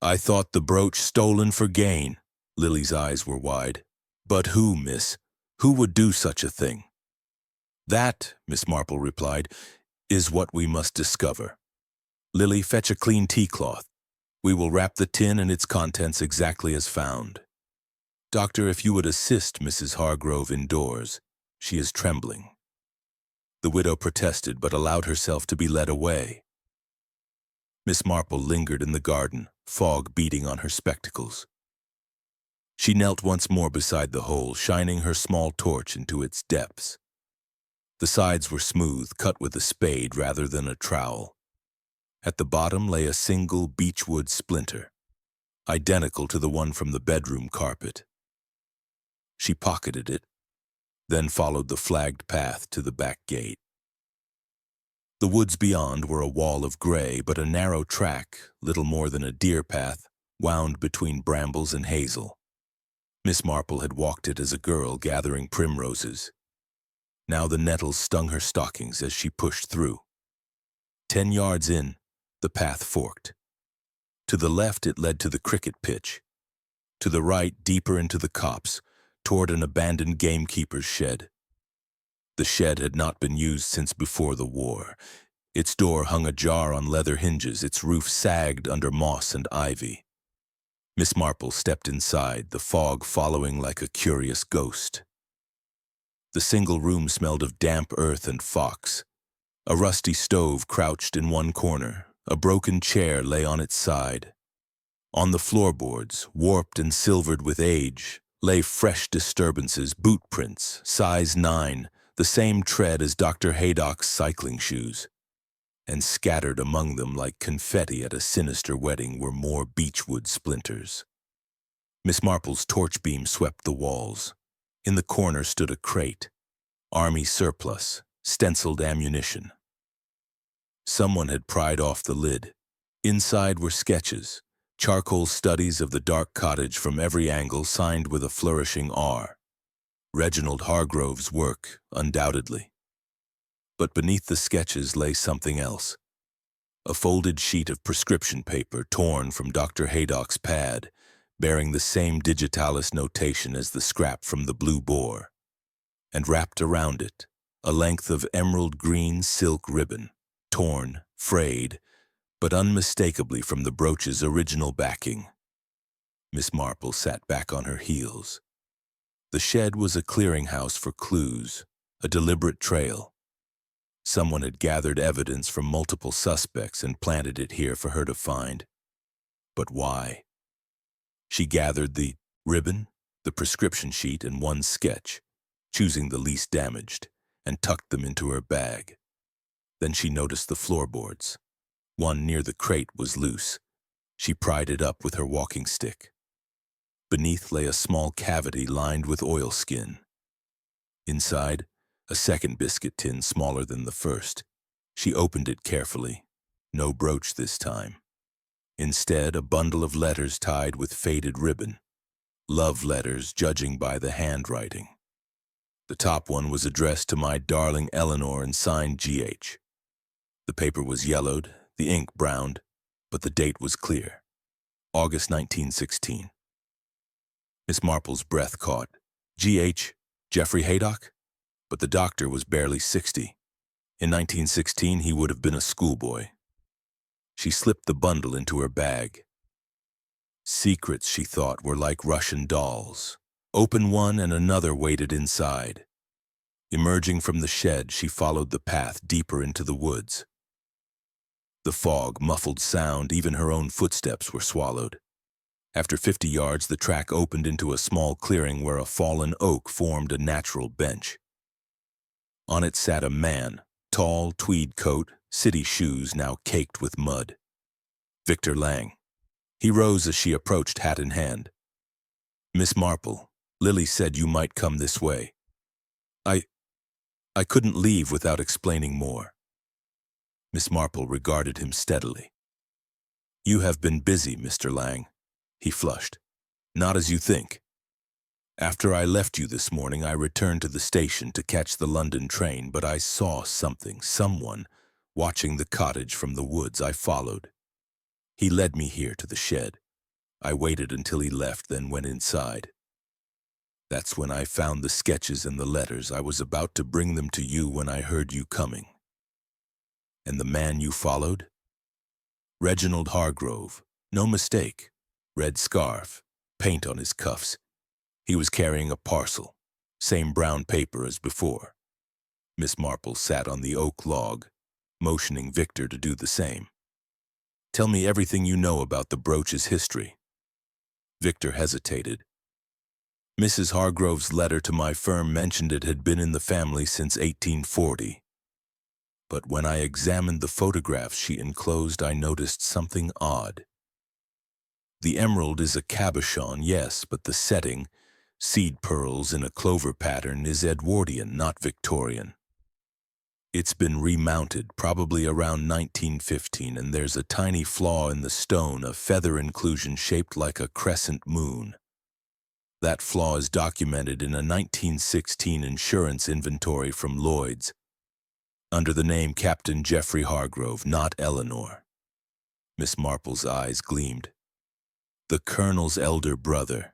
I thought the brooch stolen for gain. Lily's eyes were wide. But who, miss? Who would do such a thing? That, Miss Marple replied, is what we must discover. Lily, fetch a clean tea-cloth. We will wrap the tin and its contents exactly as found. Doctor, if you would assist Mrs. Hargrove indoors. She is trembling. The widow protested but allowed herself to be led away. Miss Marple lingered in the garden, fog beating on her spectacles. She knelt once more beside the hole, shining her small torch into its depths. The sides were smooth, cut with a spade rather than a trowel. At the bottom lay a single beechwood splinter, identical to the one from the bedroom carpet. She pocketed it, then followed the flagged path to the back gate. The woods beyond were a wall of gray, but a narrow track, little more than a deer path, wound between brambles and hazel. Miss Marple had walked it as a girl gathering primroses. Now the nettles stung her stockings as she pushed through. 10 yards in, the path forked. To the left it led to the cricket pitch. To the right, deeper into the copse, toward an abandoned gamekeeper's shed. The shed had not been used since before the war. Its door hung ajar on leather hinges, its roof sagged under moss and ivy. Miss Marple stepped inside, the fog following like a curious ghost. The single room smelled of damp earth and fox. A rusty stove crouched in one corner. A broken chair lay on its side. On the floorboards, warped and silvered with age, lay fresh disturbances, boot prints, size 9, the same tread as Dr. Haydock's cycling shoes. And scattered among them like confetti at a sinister wedding were more beechwood splinters. Miss Marple's torch beam swept the walls. In the corner stood a crate. Army surplus, stenciled ammunition. Someone had pried off the lid. Inside were sketches, charcoal studies of the Dark Cottage from every angle signed with a flourishing R. Reginald Hargrove's work, undoubtedly. But beneath the sketches lay something else. A folded sheet of prescription paper torn from Dr. Haydock's pad, bearing the same digitalis notation as the scrap from the Blue Boar. And wrapped around it, a length of emerald green silk ribbon, torn, frayed, but unmistakably from the brooch's original backing. Miss Marple sat back on her heels. The shed was a clearinghouse for clues, a deliberate trail. Someone had gathered evidence from multiple suspects and planted it here for her to find. But why? She gathered the ribbon, the prescription sheet, and one sketch, choosing the least damaged, and tucked them into her bag. Then she noticed the floorboards. One near the crate was loose. She pried it up with her walking stick. Beneath lay a small cavity lined with oilskin. Inside, a second biscuit tin smaller than the first. She opened it carefully. No brooch this time. Instead, a bundle of letters tied with faded ribbon. Love letters, judging by the handwriting. The top one was addressed to my darling Eleanor and signed G.H. The paper was yellowed, the ink browned, but the date was clear. August 1916. Miss Marple's breath caught. G.H. Geoffrey Haydock? But the doctor was barely 60. In 1916, he would have been a schoolboy. She slipped the bundle into her bag. Secrets, she thought, were like Russian dolls. Open one and another waited inside. Emerging from the shed, she followed the path deeper into the woods. The fog, muffled sound, even her own footsteps were swallowed. After 50 yards, the track opened into a small clearing where a fallen oak formed a natural bench. On it sat a man, tall, tweed coat, city shoes now caked with mud. Victor Lang. He rose as she approached, hat in hand. Miss Marple, Lily said you might come this way. I couldn't leave without explaining more. Miss Marple regarded him steadily. You have been busy, Mr. Lang. He flushed. Not as you think. After I left you this morning, I returned to the station to catch the London train, but I saw something, someone, watching the cottage from the woods. I followed. He led me here to the shed. I waited until he left, then went inside. That's when I found the sketches and the letters. I was about to bring them to you when I heard you coming. And the man you followed? Reginald Hargrove. No mistake. Red scarf, paint on his cuffs. He was carrying a parcel, same brown paper as before. Miss Marple sat on the oak log, motioning Victor to do the same. Tell me everything you know about the brooch's history. Victor hesitated. Mrs. Hargrove's letter to my firm mentioned it had been in the family since 1840. But when I examined the photographs she enclosed, I noticed something odd. The emerald is a cabochon, yes, but the setting, seed pearls in a clover pattern, is Edwardian, not Victorian. It's been remounted, probably around 1915, and there's a tiny flaw in the stone, a feather inclusion shaped like a crescent moon. That flaw is documented in a 1916 insurance inventory from Lloyd's, under the name Captain Geoffrey Hargrove, not Eleanor. Miss Marple's eyes gleamed. The Colonel's elder brother,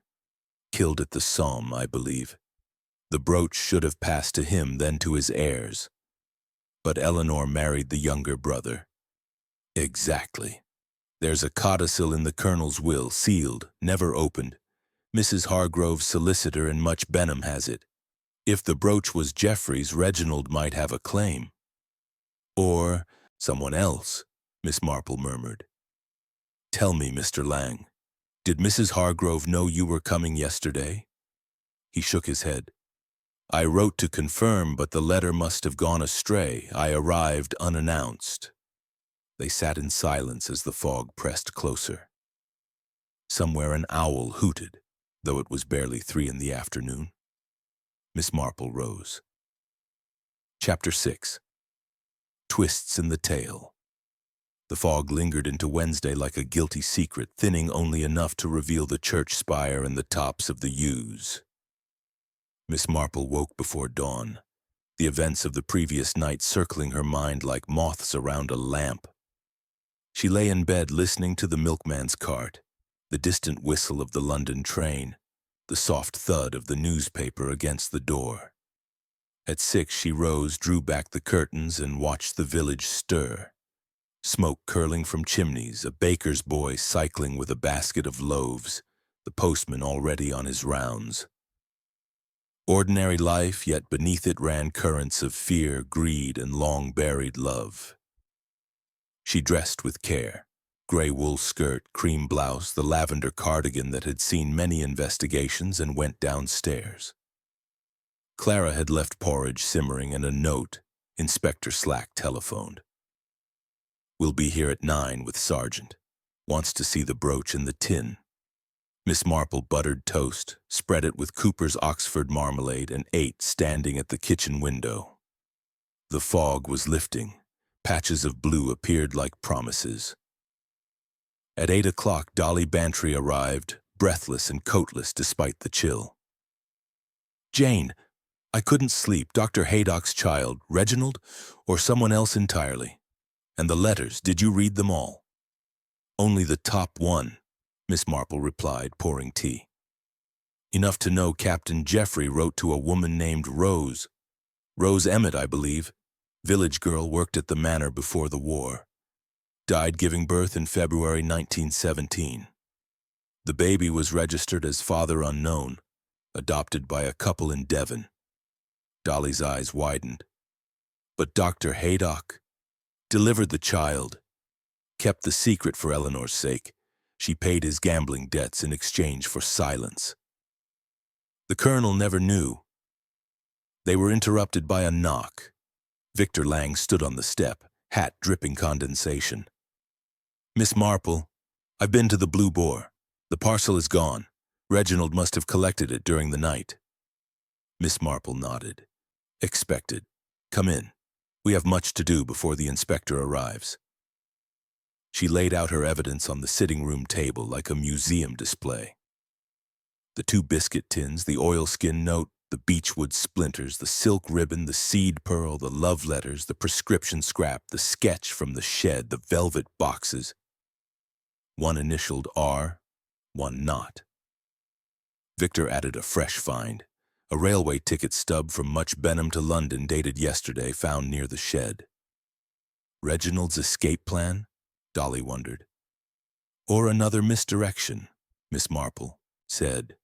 killed at the Somme, I believe. The brooch should have passed to him, then to his heirs. But Eleanor married the younger brother. Exactly. There's a codicil in the Colonel's will, sealed, never opened. Mrs. Hargrove's solicitor in Much Benham has it. If the brooch was Geoffrey's, Reginald might have a claim. Or someone else, Miss Marple murmured. Tell me, Mr. Lang, did Mrs. Hargrove know you were coming yesterday? He shook his head. I wrote to confirm, but the letter must have gone astray. I arrived unannounced. They sat in silence as the fog pressed closer. Somewhere an owl hooted, though it was barely 3 in the afternoon. Miss Marple rose. Chapter 6. Twists in the Tale. The fog lingered into Wednesday like a guilty secret, thinning only enough to reveal the church spire and the tops of the yews. Miss Marple woke before dawn, the events of the previous night circling her mind like moths around a lamp. She lay in bed listening to the milkman's cart, the distant whistle of the London train, the soft thud of the newspaper against the door. At 6 she rose, drew back the curtains, and watched the village stir. Smoke curling from chimneys, a baker's boy cycling with a basket of loaves, the postman already on his rounds. Ordinary life, yet beneath it ran currents of fear, greed, and long-buried love. She dressed with care. Gray wool skirt, cream blouse, the lavender cardigan that had seen many investigations, and went downstairs. Clara had left porridge simmering and a note. Inspector Slack telephoned. Will be here at 9 with Sergeant. Wants to see the brooch in the tin. Miss Marple buttered toast, spread it with Cooper's Oxford marmalade, and ate standing at the kitchen window. The fog was lifting. Patches of blue appeared like promises. At 8 o'clock, Dolly Bantry arrived, breathless and coatless despite the chill. Jane, I couldn't sleep. Dr. Haydock's child, Reginald, or someone else entirely. And the letters, did you read them all? Only the top one, Miss Marple replied, pouring tea. Enough to know Captain Geoffrey wrote to a woman named Rose. Rose Emmett, I believe. Village girl, worked at the manor before the war. Died giving birth in February 1917. The baby was registered as father unknown, adopted by a couple in Devon. Dolly's eyes widened. But Dr. Haydock delivered the child, kept the secret for Eleanor's sake. She paid his gambling debts in exchange for silence. The Colonel never knew. They were interrupted by a knock. Victor Lang stood on the step, hat dripping condensation. Miss Marple, I've been to the Blue Boar. The parcel is gone. Reginald must have collected it during the night. Miss Marple nodded. Expected. Come in. We have much to do before the inspector arrives. She laid out her evidence on the sitting room table like a museum display. The 2 biscuit tins, the oilskin note, the beechwood splinters, the silk ribbon, the seed pearl, the love letters, the prescription scrap, the sketch from the shed, the velvet boxes. One initialed R, one not. Victor added a fresh find. A railway ticket stub from Much Benham to London dated yesterday, found near the shed. Reginald's escape plan? Dolly wondered. Or another misdirection, Miss Marple said.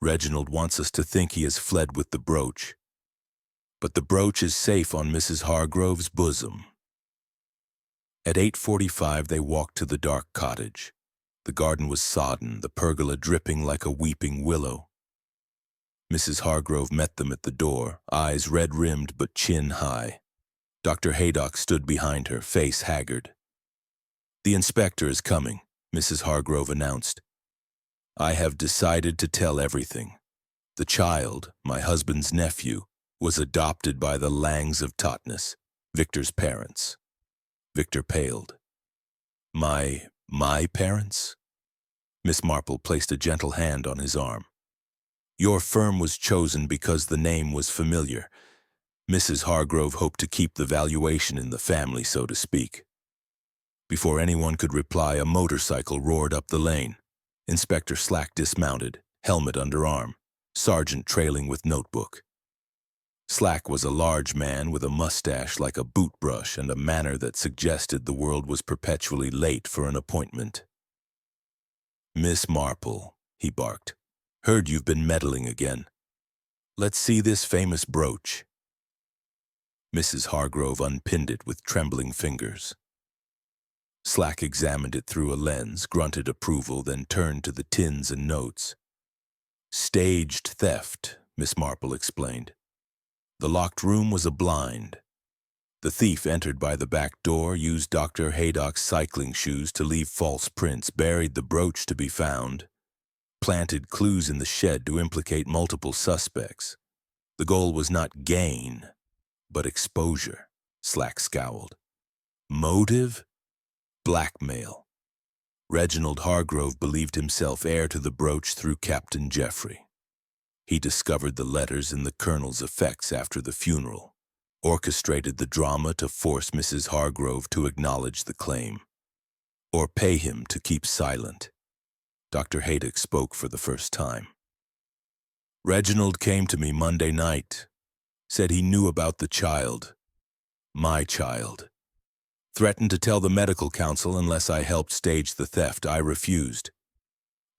Reginald wants us to think he has fled with the brooch. But the brooch is safe on Mrs. Hargrove's bosom. At 8:45 they walked to the dark cottage. The garden was sodden, the pergola dripping like a weeping willow. Mrs. Hargrove met them at the door, eyes red-rimmed but chin high. Dr. Haydock stood behind her, face haggard. "The inspector is coming," Mrs. Hargrove announced. "I have decided to tell everything. The child, my husband's nephew, was adopted by the Langs of Totnes, Victor's parents." Victor paled. My parents?" Miss Marple placed a gentle hand on his arm. "Your firm was chosen because the name was familiar. Mrs. Hargrove hoped to keep the valuation in the family, so to speak." Before anyone could reply, a motorcycle roared up the lane. Inspector Slack dismounted, helmet under arm, sergeant trailing with notebook. Slack was a large man with a mustache like a boot brush and a manner that suggested the world was perpetually late for an appointment. "Miss Marple," he barked, "heard you've been meddling again. Let's see this famous brooch." Mrs. Hargrove unpinned it with trembling fingers. Slack examined it through a lens, grunted approval, then turned to the tins and notes. "Staged theft," Miss Marple explained. "The locked room was a blind. The thief entered by the back door, used Dr. Haydock's cycling shoes to leave false prints, buried the brooch to be found, planted clues in the shed to implicate multiple suspects. The goal was not gain, but exposure," Slack scowled. "Motive? Blackmail. Reginald Hargrove believed himself heir to the brooch through Captain Jeffrey. He discovered the letters in the colonel's effects after the funeral, orchestrated the drama to force Mrs. Hargrove to acknowledge the claim, or pay him to keep silent." Dr. Haydock spoke for the first time. "Reginald came to me Monday night, said he knew about the child, my child. Threatened to tell the medical council unless I helped stage the theft. I refused.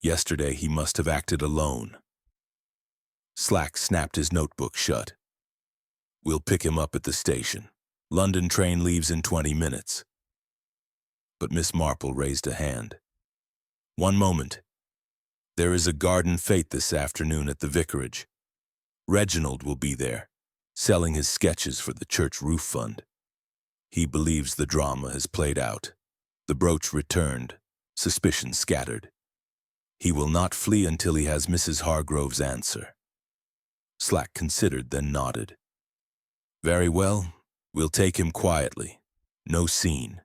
Yesterday he must have acted alone." Slack snapped his notebook shut. "We'll pick him up at the station. London train leaves in 20 minutes. But Miss Marple raised a hand. "One moment. There is a garden fete this afternoon at the vicarage. Reginald will be there, selling his sketches for the church roof fund. He believes the drama has played out. The brooch returned, suspicion scattered. He will not flee until he has Mrs. Hargrove's answer." Slack considered, then nodded. "Very well, we'll take him quietly. No scene."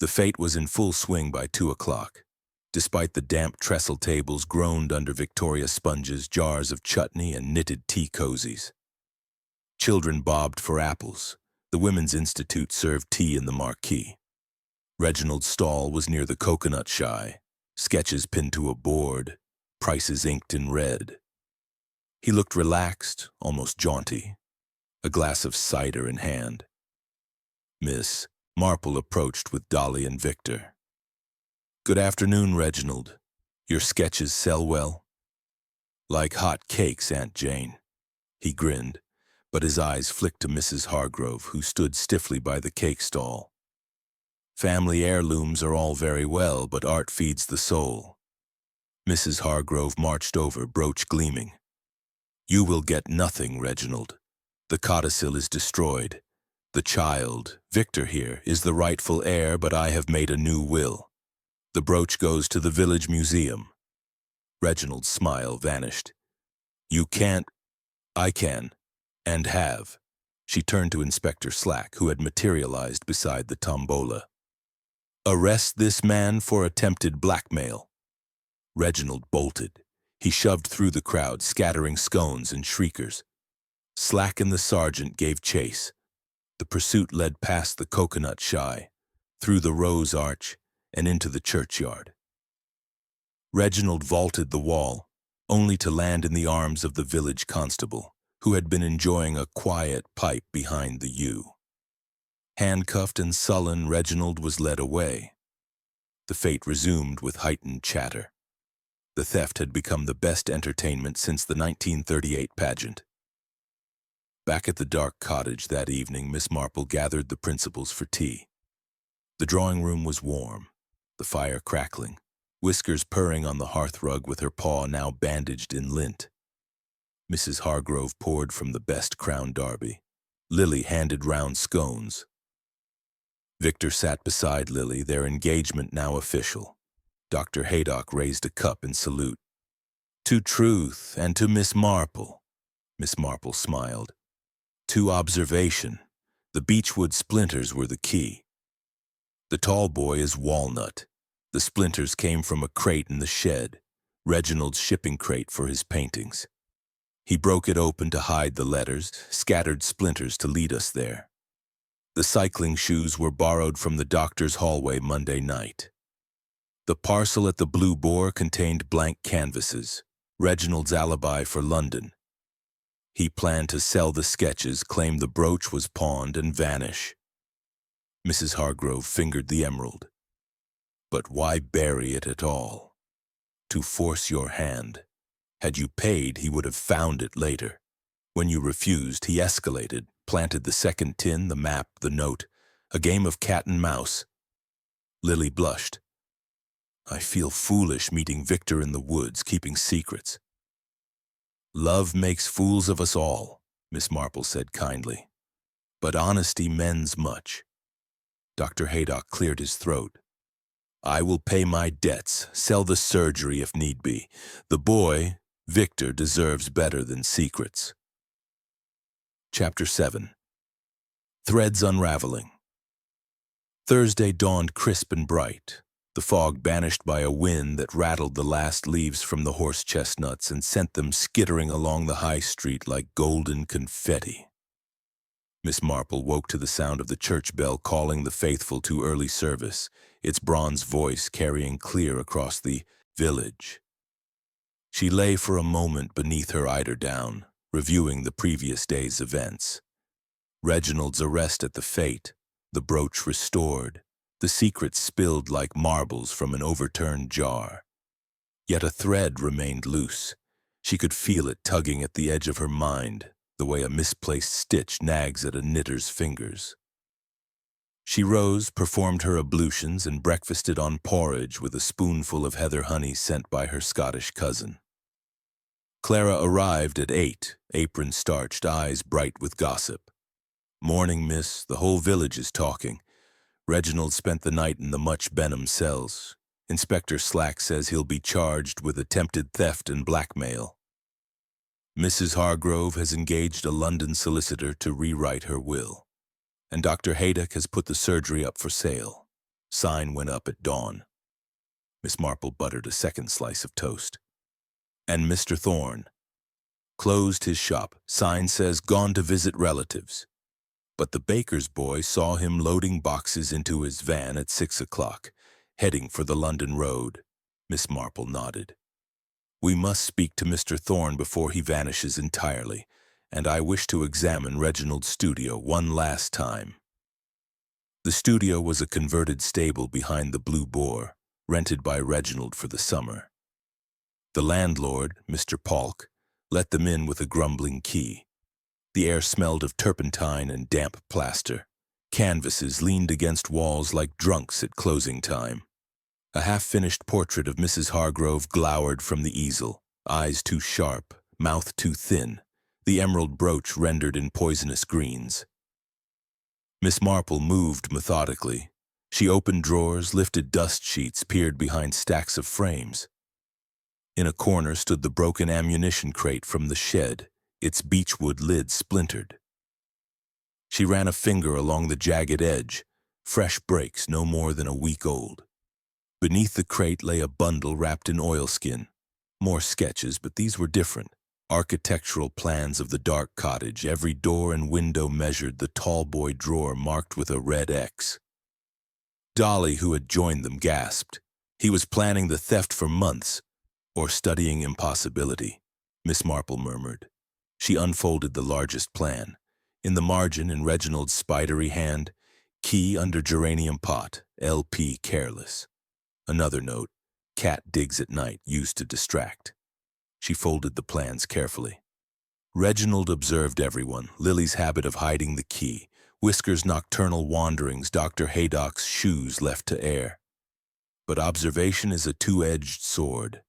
The fete was in full swing by 2 o'clock. Despite the damp trestle tables groaned under Victoria sponges, jars of chutney, and knitted tea cozies. Children bobbed for apples. The Women's Institute served tea in the marquee. Reginald's stall was near the coconut shy, sketches pinned to a board, prices inked in red. He looked relaxed, almost jaunty, a glass of cider in hand. Miss Marple approached with Dolly and Victor. "Good afternoon, Reginald. Your sketches sell well?" "Like hot cakes, Aunt Jane." He grinned, but his eyes flicked to Mrs. Hargrove, who stood stiffly by the cake stall. "Family heirlooms are all very well, but art feeds the soul." Mrs. Hargrove marched over, brooch gleaming. "You will get nothing, Reginald. The codicil is destroyed. The child, Victor here, is the rightful heir, but I have made a new will. The brooch goes to the village museum." Reginald's smile vanished. "You can't—" "I can, and have." She turned to Inspector Slack, who had materialized beside the tombola. "Arrest this man for attempted blackmail." Reginald bolted. He shoved through the crowd, scattering scones and shriekers. Slack and the sergeant gave chase. The pursuit led past the coconut shy, through the rose arch, and into the churchyard. Reginald vaulted the wall, only to land in the arms of the village constable, who had been enjoying a quiet pipe behind the yew. Handcuffed and sullen, Reginald was led away. The fete resumed with heightened chatter. The theft had become the best entertainment since the 1938 pageant. Back at the Dark Cottage that evening, Miss Marple gathered the principals for tea. The drawing room was warm, the fire crackling, Whiskers purring on the hearthrug with her paw now bandaged in lint. Mrs. Hargrove poured from the best Crown Derby. Lily handed round scones. Victor sat beside Lily, their engagement now official. Dr. Haydock raised a cup in salute. "To Truth and to Miss Marple." Miss Marple smiled. "To observation. The beechwood splinters were the key. The tall boy is Walnut. The splinters came from a crate in the shed, Reginald's shipping crate for his paintings. He broke it open to hide the letters, scattered splinters to lead us there. The cycling shoes were borrowed from the doctor's hallway Monday night. The parcel at the Blue Boar contained blank canvases, Reginald's alibi for London. He planned to sell the sketches, claim the brooch was pawned, and vanish." Mrs. Hargrove fingered the emerald. "But why bury it at all? To force your hand. Had you paid, he would have found it later. When you refused, he escalated, planted the second tin, the map, the note, a game of cat and mouse." Lily blushed. "I feel foolish meeting Victor in the woods, keeping secrets." "Love makes fools of us all," Miss Marple said kindly. "But honesty mends much." Dr. Haydock cleared his throat. "I will pay my debts, sell the surgery if need be. The boy, Victor, deserves better than secrets." Chapter 7. Threads Unraveling. Thursday dawned crisp and bright, the fog banished by a wind that rattled the last leaves from the horse chestnuts and sent them skittering along the high street like golden confetti. Miss Marple woke to the sound of the church bell calling the faithful to early service, its bronze voice carrying clear across the village. She lay for a moment beneath her eider-down, reviewing the previous day's events. Reginald's arrest at the fete, the brooch restored, the secrets spilled like marbles from an overturned jar. Yet a thread remained loose. She could feel it tugging at the edge of her mind, the way a misplaced stitch nags at a knitter's fingers. She rose, performed her ablutions, and breakfasted on porridge with a spoonful of heather honey sent by her Scottish cousin. Clara arrived at 8, apron starched, eyes bright with gossip. "Morning, miss. The whole village is talking. Reginald spent the night in the Much Benham cells. Inspector Slack says he'll be charged with attempted theft and blackmail. Mrs. Hargrove has engaged a London solicitor to rewrite her will. And Dr. Haydock has put the surgery up for sale. Sign went up at dawn." Miss Marple buttered a second slice of toast. "And Mr. Thorne closed his shop. Sign says gone to visit relatives. But the baker's boy saw him loading boxes into his van at 6 o'clock, heading for the London road." Miss Marple nodded. "We must speak to Mr. Thorne before he vanishes entirely, and I wish to examine Reginald's studio one last time." The studio was a converted stable behind the Blue Boar, rented by Reginald for the summer. The landlord, Mr. Polk, let them in with a grumbling key. The air smelled of turpentine and damp plaster. Canvases leaned against walls like drunks at closing time. A half-finished portrait of Mrs. Hargrove glowered from the easel, eyes too sharp, mouth too thin, the emerald brooch rendered in poisonous greens. Miss Marple moved methodically. She opened drawers, lifted dust sheets, peered behind stacks of frames. In a corner stood the broken ammunition crate from the shed, its beechwood lid splintered. She ran a finger along the jagged edge, fresh breaks no more than a week old. Beneath the crate lay a bundle wrapped in oilskin. More sketches, but these were different. Architectural plans of the Dark Cottage, every door and window measured, the tall boy drawer marked with a red X. Dolly, who had joined them, gasped. He was planning the theft for months, or studying impossibility, Miss Marple murmured. She unfolded the largest plan. In the margin, in Reginald's spidery hand, key under geranium pot, LP careless. Another note, cat digs at night, used to distract. She folded the plans carefully. Reginald observed everyone, Lily's habit of hiding the key, Whisker's nocturnal wanderings, Dr. Haydock's shoes left to air. But observation is a two-edged sword.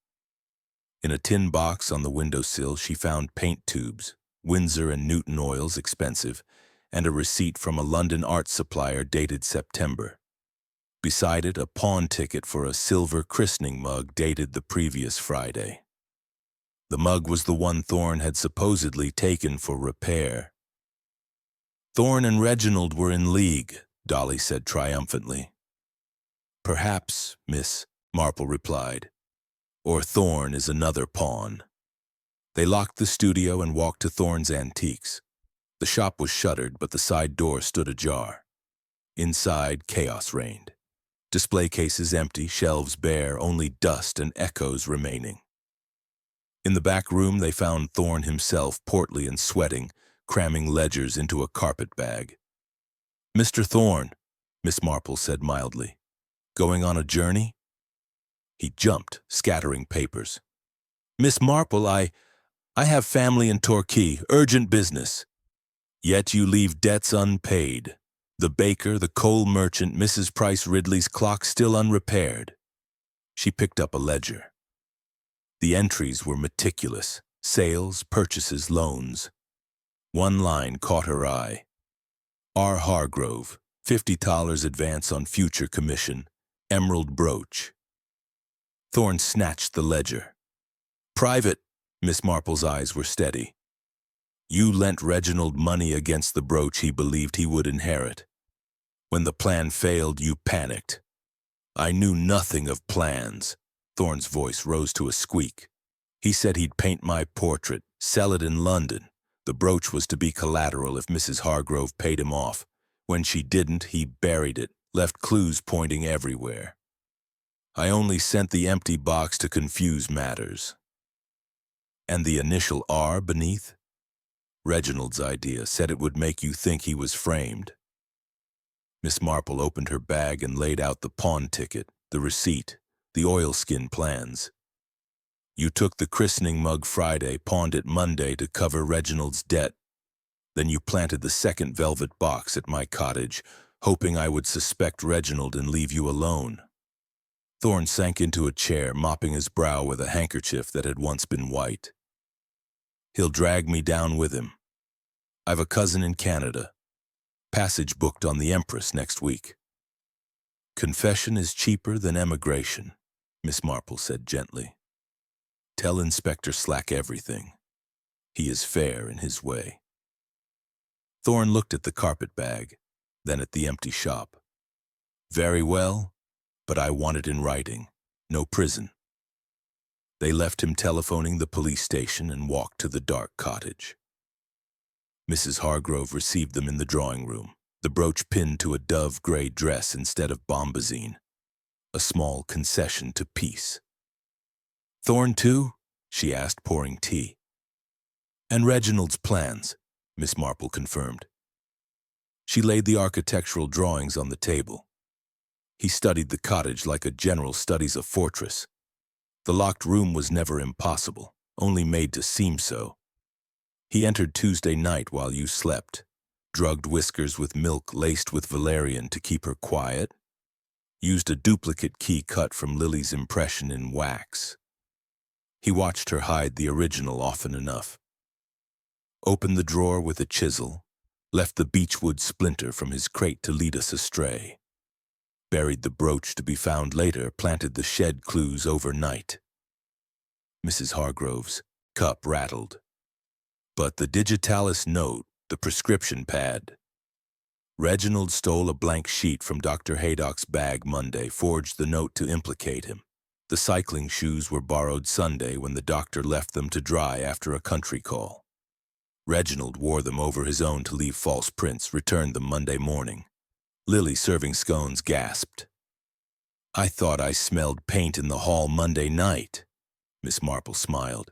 In a tin box on the windowsill, she found paint tubes, Windsor and Newton oils expensive, and a receipt from a London art supplier dated September. Beside it, a pawn ticket for a silver christening mug dated the previous Friday. The mug was the one Thorne had supposedly taken for repair. Thorne and Reginald were in league, Dolly said triumphantly. Perhaps, Miss Marple replied. Or Thorne is another pawn. They locked the studio and walked to Thorne's Antiques. The shop was shuttered, but the side door stood ajar. Inside, chaos reigned. Display cases empty, shelves bare, only dust and echoes remaining. In the back room, they found Thorne himself, portly and sweating, cramming ledgers into a carpet bag. "Mr. Thorne," Miss Marple said mildly, "going on a journey?" He jumped, scattering papers. "Miss Marple, I have family in Torquay, urgent business. Yet you leave debts unpaid. The baker, the coal merchant, Mrs. Price Ridley's clock still unrepaired." She picked up a ledger. The entries were meticulous: sales, purchases, loans. One line caught her eye. R. Hargrove, $50 advance on future commission, emerald brooch. Thorne snatched the ledger. "Private," Miss Marple's eyes were steady. "You lent Reginald money against the brooch he believed he would inherit. When the plan failed, you panicked." "I knew nothing of plans." Thorne's voice rose to a squeak. "He said he'd paint my portrait, sell it in London. The brooch was to be collateral if Mrs. Hargrove paid him off. When she didn't, he buried it, left clues pointing everywhere. I only sent the empty box to confuse matters." "And the initial R beneath?" "Reginald's idea, said it would make you think he was framed." Miss Marple opened her bag and laid out the pawn ticket, the receipt, the oilskin plans. "You took the christening mug Friday, pawned it Monday to cover Reginald's debt. Then you planted the second velvet box at my cottage, hoping I would suspect Reginald and leave you alone." Thorne sank into a chair, mopping his brow with a handkerchief that had once been white. "He'll drag me down with him. I've a cousin in Canada. Passage booked on the Empress next week." "Confession is cheaper than emigration," Miss Marple said gently. "Tell Inspector Slack everything. He is fair in his way." Thorne looked at the carpet bag, then at the empty shop. "Very well, but I want it in writing. No prison." They left him telephoning the police station and walked to the Dark Cottage. Mrs. Hargrove received them in the drawing room, the brooch pinned to a dove-gray dress instead of bombazine, a small concession to peace. "Thorne too?" she asked, pouring tea. "And Reginald's plans," Miss Marple confirmed. She laid the architectural drawings on the table. He studied the cottage like a general studies a fortress. The locked room was never impossible, only made to seem so. He entered Tuesday night while you slept, drugged Whiskers with milk laced with valerian to keep her quiet, used a duplicate key cut from Lily's impression in wax. He watched her hide the original often enough. Opened the drawer with a chisel, left the beechwood splinter from his crate to lead us astray. Buried the brooch to be found later, planted the shed clues overnight. Mrs. Hargrove's cup rattled. But the digitalis note, the prescription pad. Reginald stole a blank sheet from Dr. Haydock's bag Monday, forged the note to implicate him. The cycling shoes were borrowed Sunday when the doctor left them to dry after a country call. Reginald wore them over his own to leave false prints, returned them Monday morning. Lily, serving scones, gasped. "I thought I smelled paint in the hall Monday night." Miss Marple smiled.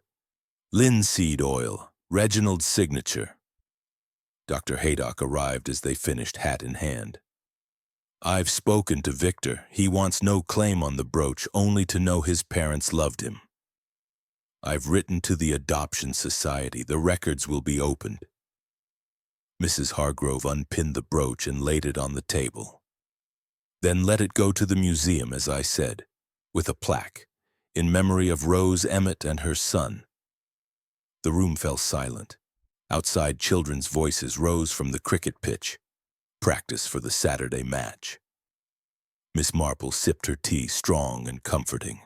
"Linseed oil, Reginald's signature." Dr. Haydock arrived as they finished, hat in hand. "I've spoken to Victor. He wants no claim on the brooch, only to know his parents loved him. I've written to the Adoption Society. The records will be opened." Mrs. Hargrove unpinned the brooch and laid it on the table. "Then let it go to the museum, as I said, with a plaque. in memory of Rose Emmett and her son. The room fell silent. Outside, children's voices rose from the cricket pitch. Practice for the Saturday match. Miss Marple sipped her tea, strong and comforting.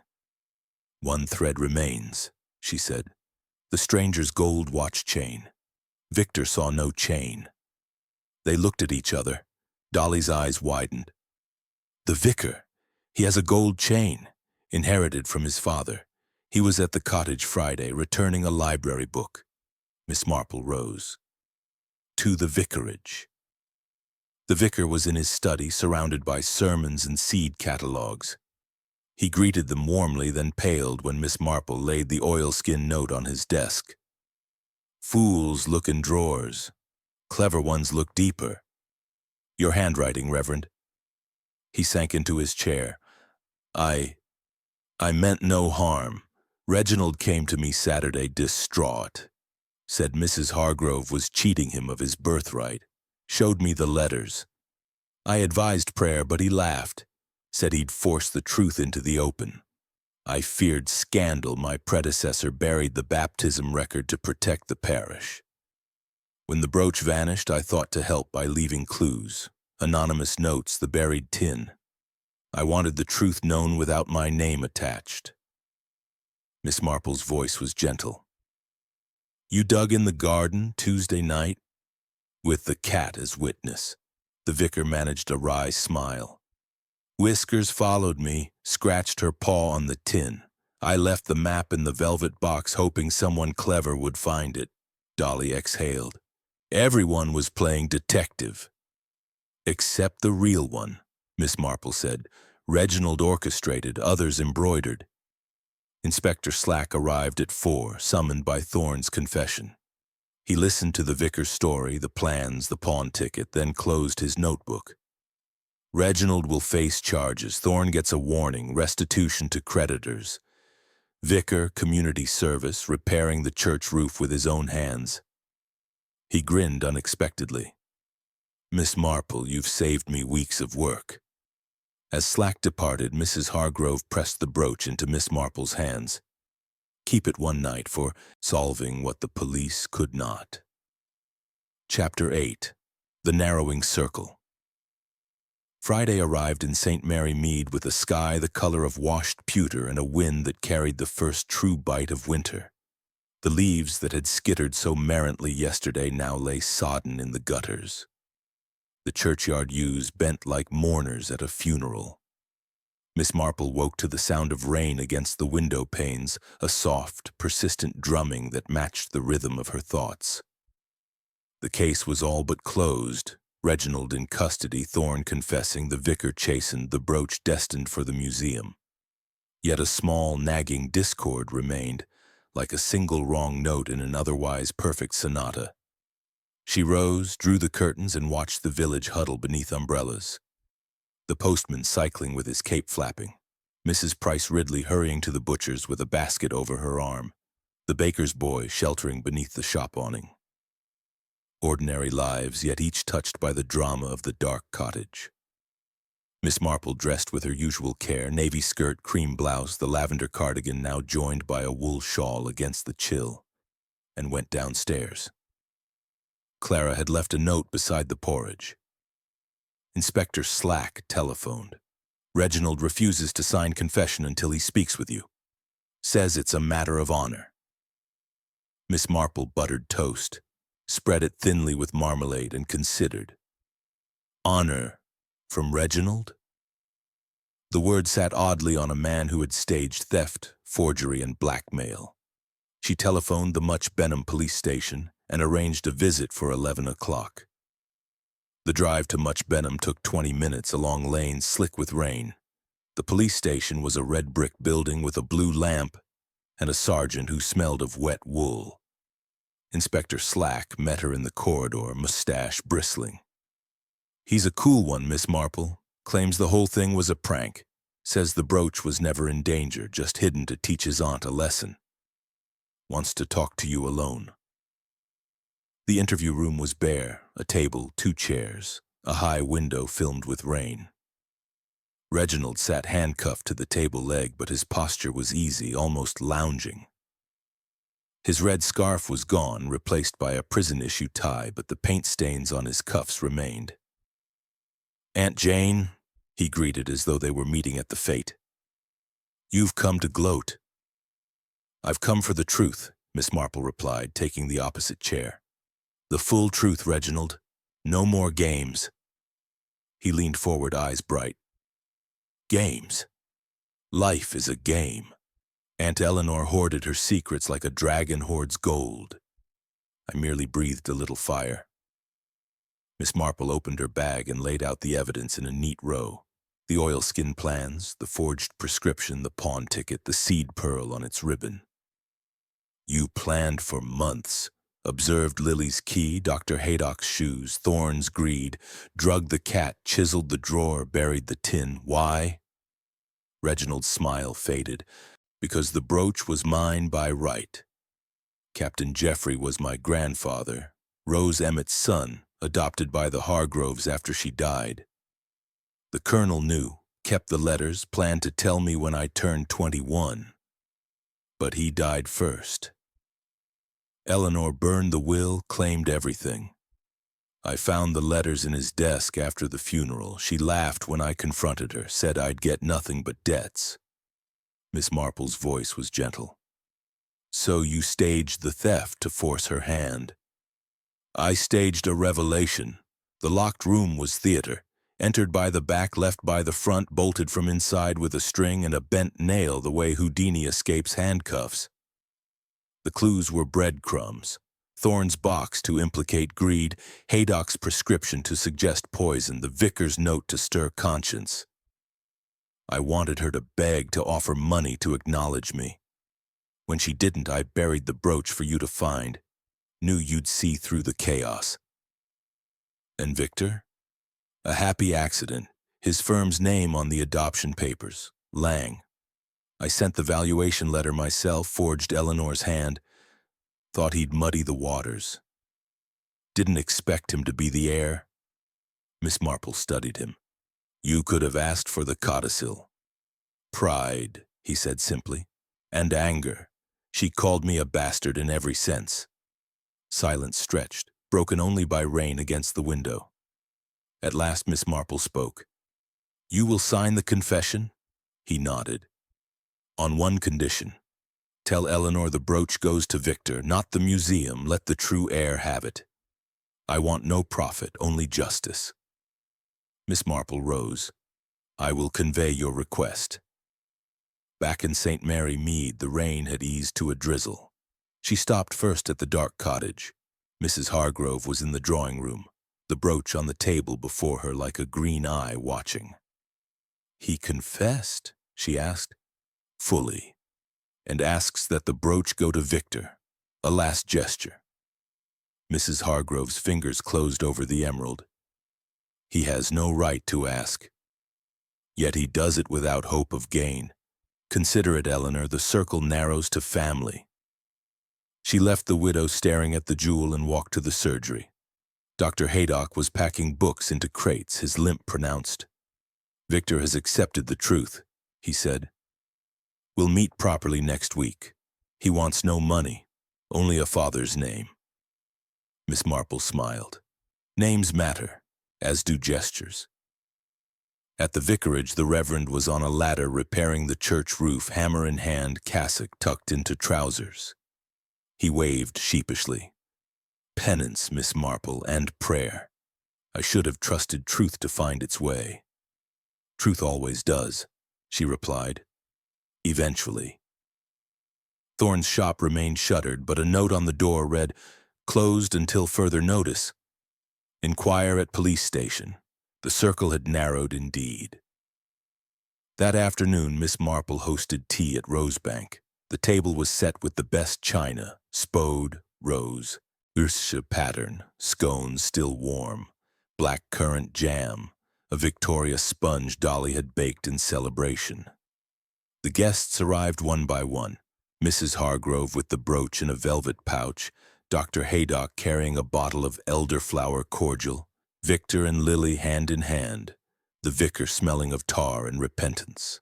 "One thread remains," she said. "The stranger's gold watch chain." Victor saw no chain. They looked at each other. Dolly's eyes widened. "The vicar. He has a gold chain, inherited from his father. He was at the cottage Friday, returning a library book." Miss Marple rose. "To the vicarage." The vicar was in his study, surrounded by sermons and seed catalogues. He greeted them warmly, then paled when Miss Marple laid the oilskin note on his desk. "Fools look in drawers. Clever ones look deeper. Your handwriting, Reverend." He sank into his chair. I meant no harm. Reginald came to me Saturday distraught. Said Mrs. Hargrove was cheating him of his birthright. Showed me the letters. I advised prayer, but he laughed. Said he'd force the truth into the open. I feared scandal. My predecessor buried the baptism record to protect the parish. When the brooch vanished, I thought to help by leaving clues. Anonymous notes, the buried tin. I wanted the truth known without my name attached. Miss Marple's voice was gentle. "You dug in the garden Tuesday night?" "With the cat as witness." The vicar managed a wry smile. "Whiskers followed me, scratched her paw on the tin. I left the map in the velvet box, hoping someone clever would find it." Dolly exhaled. "Everyone was playing detective." "Except the real one," Miss Marple said. "Reginald orchestrated, others embroidered." Inspector Slack arrived at 4, summoned by Thorne's confession. He listened to the vicar's story, the plans, the pawn ticket, then closed his notebook. "Reginald will face charges. Thorne gets a warning, restitution to creditors. Vicar, community service, repairing the church roof with his own hands." He grinned unexpectedly. "Miss Marple, you've saved me weeks of work." As Slack departed, Mrs. Hargrove pressed the brooch into Miss Marple's hands. "Keep it one night for solving what the police could not." Chapter 8. The Narrowing Circle. Friday arrived in St. Mary Mead with a sky the color of washed pewter and a wind that carried the first true bite of winter. The leaves that had skittered so merrily yesterday now lay sodden in the gutters. The churchyard yews bent like mourners at a funeral. Miss Marple woke to the sound of rain against the window panes, a soft, persistent drumming that matched the rhythm of her thoughts. The case was all but closed. Reginald in custody, Thorne confessing, the vicar chastened, the brooch destined for the museum. Yet a small, nagging discord remained, like a single wrong note in an otherwise perfect sonata. She rose, drew the curtains, and watched the village huddle beneath umbrellas. The postman cycling with his cape flapping. Mrs. Price Ridley hurrying to the butcher's with a basket over her arm. The baker's boy sheltering beneath the shop awning. Ordinary lives, yet each touched by the drama of the dark cottage. Miss Marple dressed with her usual care, navy skirt, cream blouse, the lavender cardigan now joined by a wool shawl against the chill, and went downstairs. Clara had left a note beside the porridge. Inspector Slack telephoned. "Reginald refuses to sign confession until he speaks with you. Says it's a matter of honor." Miss Marple buttered toast, spread it thinly with marmalade, and considered. Honor from Reginald? The word sat oddly on a man who had staged theft, forgery, and blackmail. She telephoned the Much Benham police station and arranged a visit for 11 o'clock. The drive to Much Benham took 20 minutes along lanes slick with rain. The police station was a red brick building with a blue lamp and a sergeant who smelled of wet wool. Inspector Slack met her in the corridor, mustache bristling. "He's a cool one, Miss Marple. Claims the whole thing was a prank. Says the brooch was never in danger, just hidden to teach his aunt a lesson. Wants to talk to you alone." The interview room was bare, a table, 2 chairs, a high window filmed with rain. Reginald sat handcuffed to the table leg, but his posture was easy, almost lounging. His red scarf was gone, replaced by a prison-issue tie, but the paint stains on his cuffs remained. "Aunt Jane," he greeted as though they were meeting at the fete. "You've come to gloat." "I've come for the truth," Miss Marple replied, taking the opposite chair. "The full truth, Reginald. No more games." He leaned forward, eyes bright. "Games? Life is a game. Aunt Eleanor hoarded her secrets like a dragon hoards gold. I merely breathed a little fire." Miss Marple opened her bag and laid out the evidence in a neat row. The oilskin plans, the forged prescription, the pawn ticket, the seed pearl on its ribbon. "You planned for months. Observed Lily's key, Dr. Haydock's shoes, Thorne's greed, drugged the cat, chiseled the drawer, buried the tin. Why?" Reginald's smile faded. "Because the brooch was mine by right. Captain Jeffrey was my grandfather, Rose Emmett's son, adopted by the Hargroves after she died. The colonel knew, kept the letters, planned to tell me when I turned 21. But he died first. Eleanor burned the will, claimed everything. I found the letters in his desk after the funeral. She laughed when I confronted her, said I'd get nothing but debts." Miss Marple's voice was gentle. "So you staged the theft to force her hand." "I staged a revelation. The locked room was theater. Entered by the back, left by the front, bolted from inside with a string and a bent nail the way Whodunit escapes handcuffs. The clues were breadcrumbs. Thorne's box to implicate greed, Haydock's prescription to suggest poison, the vicar's note to stir conscience. I wanted her to beg, to offer money to acknowledge me. When she didn't, I buried the brooch for you to find. Knew you'd see through the chaos." "And Victor?" "A happy accident. His firm's name on the adoption papers. Lang. I sent the valuation letter myself, forged Eleanor's hand. Thought he'd muddy the waters. Didn't expect him to be the heir." Miss Marple studied him. "You could have asked for the codicil." "Pride," he said simply, "and anger. She called me a bastard in every sense." Silence stretched, broken only by rain against the window. At last Miss Marple spoke. "You will sign the confession?" He nodded. "On one condition. Tell Eleanor the brooch goes to Victor, not the museum. Let the true heir have it. I want no profit, only justice." Miss Marple rose. "I will convey your request." Back in St. Mary Mead, the rain had eased to a drizzle. She stopped first at the Dark Cottage. Mrs. Hargrove was in the drawing room, the brooch on the table before her like a green eye watching. "He confessed?" she asked. "Fully. And asks that the brooch go to Victor. A last gesture." Mrs. Hargrove's fingers closed over the emerald. "He has no right to ask. Yet he does it without hope of gain. Consider it, Eleanor, the circle narrows to family." She left the widow staring at the jewel and walked to the surgery. Dr. Haydock was packing books into crates, his limp pronounced. "Victor has accepted the truth," he said. "We'll meet properly next week. He wants no money, only a father's name." Miss Marple smiled. "Names matter, as do gestures." At the vicarage, the Reverend was on a ladder repairing the church roof, hammer in hand, cassock tucked into trousers. He waved sheepishly. "Penance, Miss Marple, and prayer. I should have trusted truth to find its way." "Truth always does," she replied. "Eventually." Thorne's shop remained shuttered, but a note on the door read, "Closed until further notice. Inquire at police station." The circle had narrowed indeed. That afternoon, Miss Marple hosted tea at Rosebank. The table was set with the best china, spode, rose, Ursa pattern, scones still warm, black currant jam, a Victoria sponge Dolly had baked in celebration. The guests arrived one by one, Mrs. Hargrove with the brooch in a velvet pouch, Dr. Haydock carrying a bottle of elderflower cordial, Victor and Lily hand in hand, the vicar smelling of tar and repentance.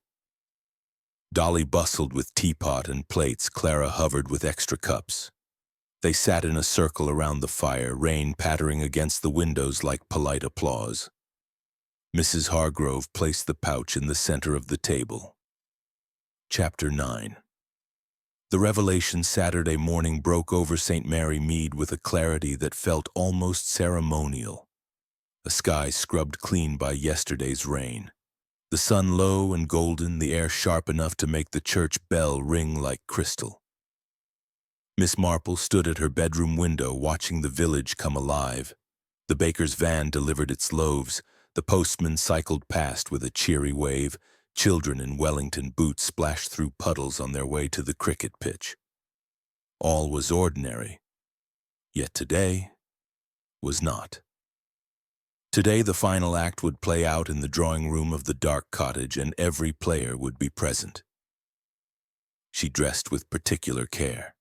Dolly bustled with teapot and plates, Clara hovered with extra cups. They sat in a circle around the fire, rain pattering against the windows like polite applause. Mrs. Hargrove placed the pouch in the center of the table. Chapter 9. The revelation Saturday morning broke over St. Mary Mead with a clarity that felt almost ceremonial. A sky scrubbed clean by yesterday's rain. The sun low and golden, the air sharp enough to make the church bell ring like crystal. Miss Marple stood at her bedroom window watching the village come alive. The baker's van delivered its loaves. The postman cycled past with a cheery wave. Children in Wellington boots splashed through puddles on their way to the cricket pitch. All was ordinary, yet today was not. Today the final act would play out in the drawing room of the Dark Cottage, and every player would be present. She dressed with particular care.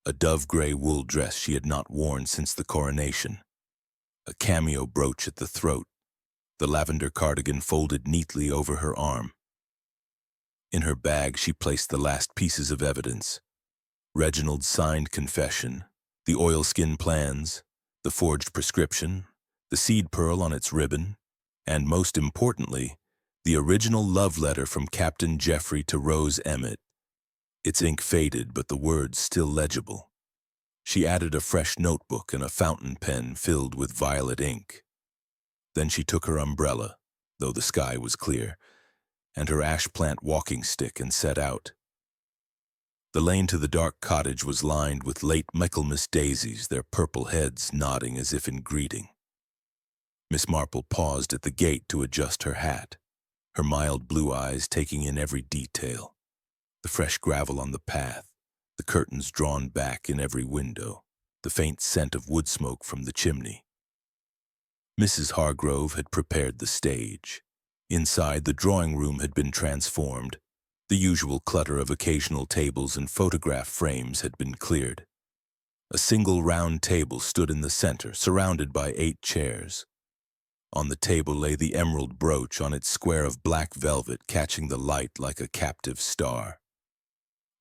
A dove-gray wool dress she had not worn since the coronation. A cameo brooch at the throat, the lavender cardigan folded neatly over her arm. In her bag she placed the last pieces of evidence: Reginald's signed confession, the oilskin plans, the forged prescription, the seed pearl on its ribbon, and, most importantly, the original love letter from Captain Jeffrey to Rose Emmett. Its ink faded, but the words still legible. She added a fresh notebook and a fountain pen filled with violet ink. Then she took her umbrella, though the sky was clear, and her ash plant walking stick, and set out. The lane to the Dark Cottage was lined with late Michaelmas daisies, their purple heads nodding as if in greeting. Miss Marple paused at the gate to adjust her hat, her mild blue eyes taking in every detail: the fresh gravel on the path, the curtains drawn back in every window, the faint scent of wood smoke from the chimney. Mrs. Hargrove had prepared the stage. Inside, the drawing room had been transformed. The usual clutter of occasional tables and photograph frames had been cleared. A single round table stood in the center, surrounded by 8 chairs. On the table lay the emerald brooch on its square of black velvet, catching the light like a captive star.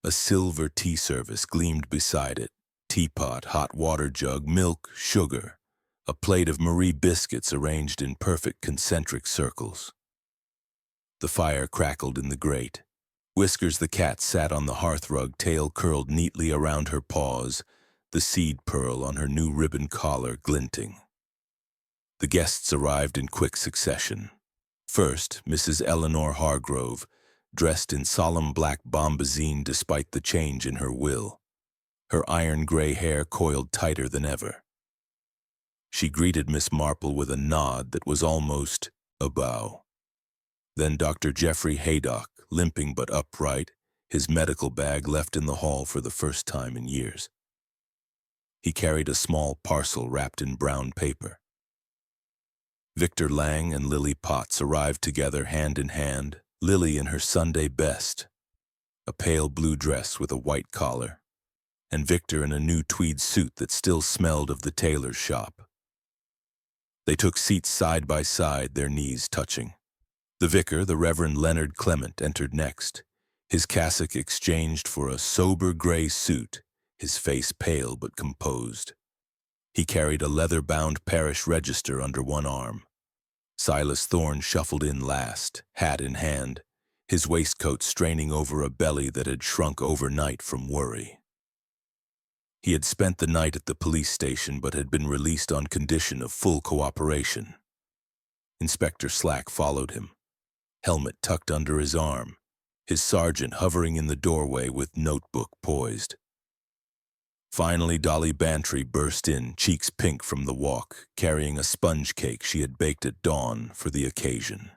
A silver tea service gleamed beside it: teapot, hot water jug, milk, sugar, a plate of Marie biscuits arranged in perfect concentric circles. The fire crackled in the grate. Whiskers the cat sat on the hearthrug, tail curled neatly around her paws, the seed pearl on her new ribbon collar glinting. The guests arrived in quick succession. First, Mrs. Eleanor Hargrove, dressed in solemn black bombazine despite the change in her will, her iron-gray hair coiled tighter than ever. She greeted Miss Marple with a nod that was almost a bow. Then Dr. Jeffrey Haydock, limping but upright, his medical bag left in the hall for the first time in years. He carried a small parcel wrapped in brown paper. Victor Lang and Lily Potts arrived together hand in hand, Lily in her Sunday best, a pale blue dress with a white collar, and Victor in a new tweed suit that still smelled of the tailor's shop. They took seats side by side, their knees touching. The vicar, the Reverend Leonard Clement, entered next, his cassock exchanged for a sober gray suit, his face pale but composed. He carried a leather-bound parish register under one arm. Silas Thorne shuffled in last, hat in hand, his waistcoat straining over a belly that had shrunk overnight from worry. He had spent the night at the police station but had been released on condition of full cooperation. Inspector Slack followed him, helmet tucked under his arm, his sergeant hovering in the doorway with notebook poised. Finally, Dolly Bantry burst in, cheeks pink from the walk, carrying a sponge cake she had baked at dawn for the occasion.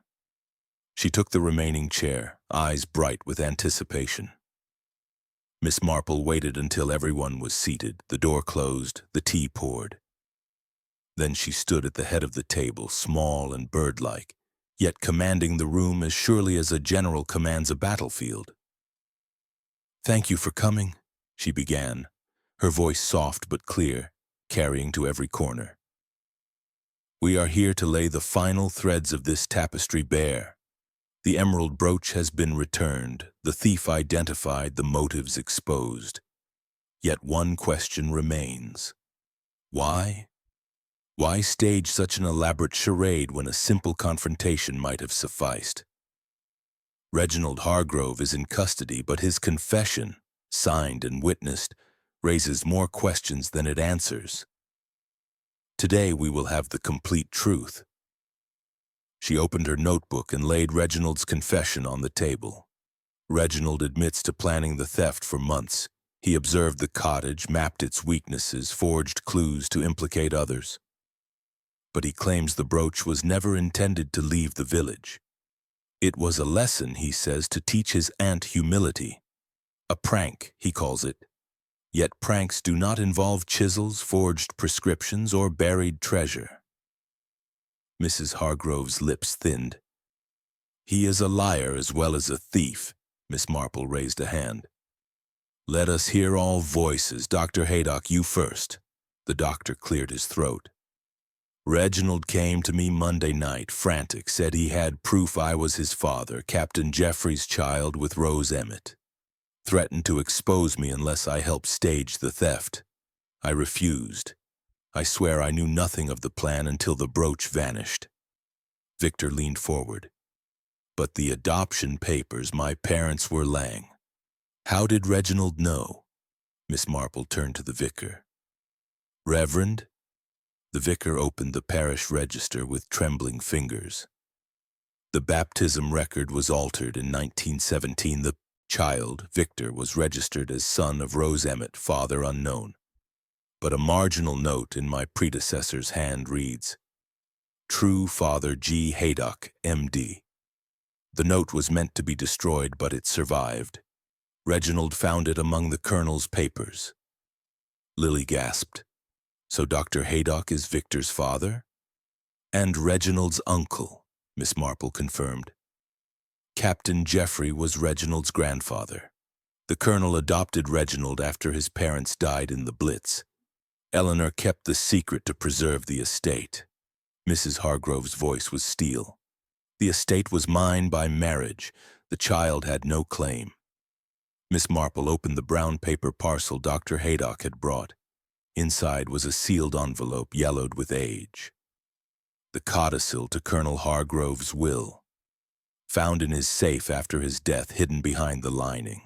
She took the remaining chair, eyes bright with anticipation. Miss Marple waited until everyone was seated, the door closed, the tea poured. Then she stood at the head of the table, small and bird-like, yet commanding the room as surely as a general commands a battlefield. "Thank you for coming," she began, her voice soft but clear, carrying to every corner. We are here to lay the final threads of this tapestry bare. The emerald brooch has been returned, the thief identified, the motives exposed. Yet one question remains. Why? Why stage such an elaborate charade when a simple confrontation might have sufficed? Reginald Hargrove is in custody, but his confession, signed and witnessed, raises more questions than it answers. Today we will have the complete truth. She opened her notebook and laid Reginald's confession on the table. Reginald admits to planning the theft for months. He observed the cottage, mapped its weaknesses, forged clues to implicate others. But he claims the brooch was never intended to leave the village. It was a lesson, he says, to teach his aunt humility. A prank, he calls it. Yet pranks do not involve chisels, forged prescriptions, or buried treasure. Mrs. Hargrove's lips thinned. He is a liar as well as a thief. Miss Marple raised a hand. Let us hear all voices. Dr. Haydock, you first. The doctor cleared his throat. Reginald came to me Monday night, frantic, said he had proof I was his father, Captain Jeffrey's child with Rose Emmett. Threatened to expose me unless I helped stage the theft. I refused. I swear I knew nothing of the plan until the brooch vanished. Victor leaned forward. But the adoption papers my parents were laying. How did Reginald know? Miss Marple turned to the vicar. Reverend? The vicar opened the parish register with trembling fingers. The baptism record was altered in 1917. The child, Victor, was registered as son of Rose Emmett, father unknown. But a marginal note in my predecessor's hand reads, True Father G. Haydock, M.D. The note was meant to be destroyed, but it survived. Reginald found it among the colonel's papers. Lily gasped. So Dr. Haydock is Victor's father? And Reginald's uncle, Miss Marple confirmed. Captain Jeffrey was Reginald's grandfather. The colonel adopted Reginald after his parents died in the Blitz. Eleanor kept the secret to preserve the estate. Mrs. Hargrove's voice was steel. The estate was mine by marriage. The child had no claim. Miss Marple opened the brown paper parcel Dr. Haydock had brought. Inside was a sealed envelope yellowed with age. The codicil to Colonel Hargrove's will. Found in his safe after his death, hidden behind the lining.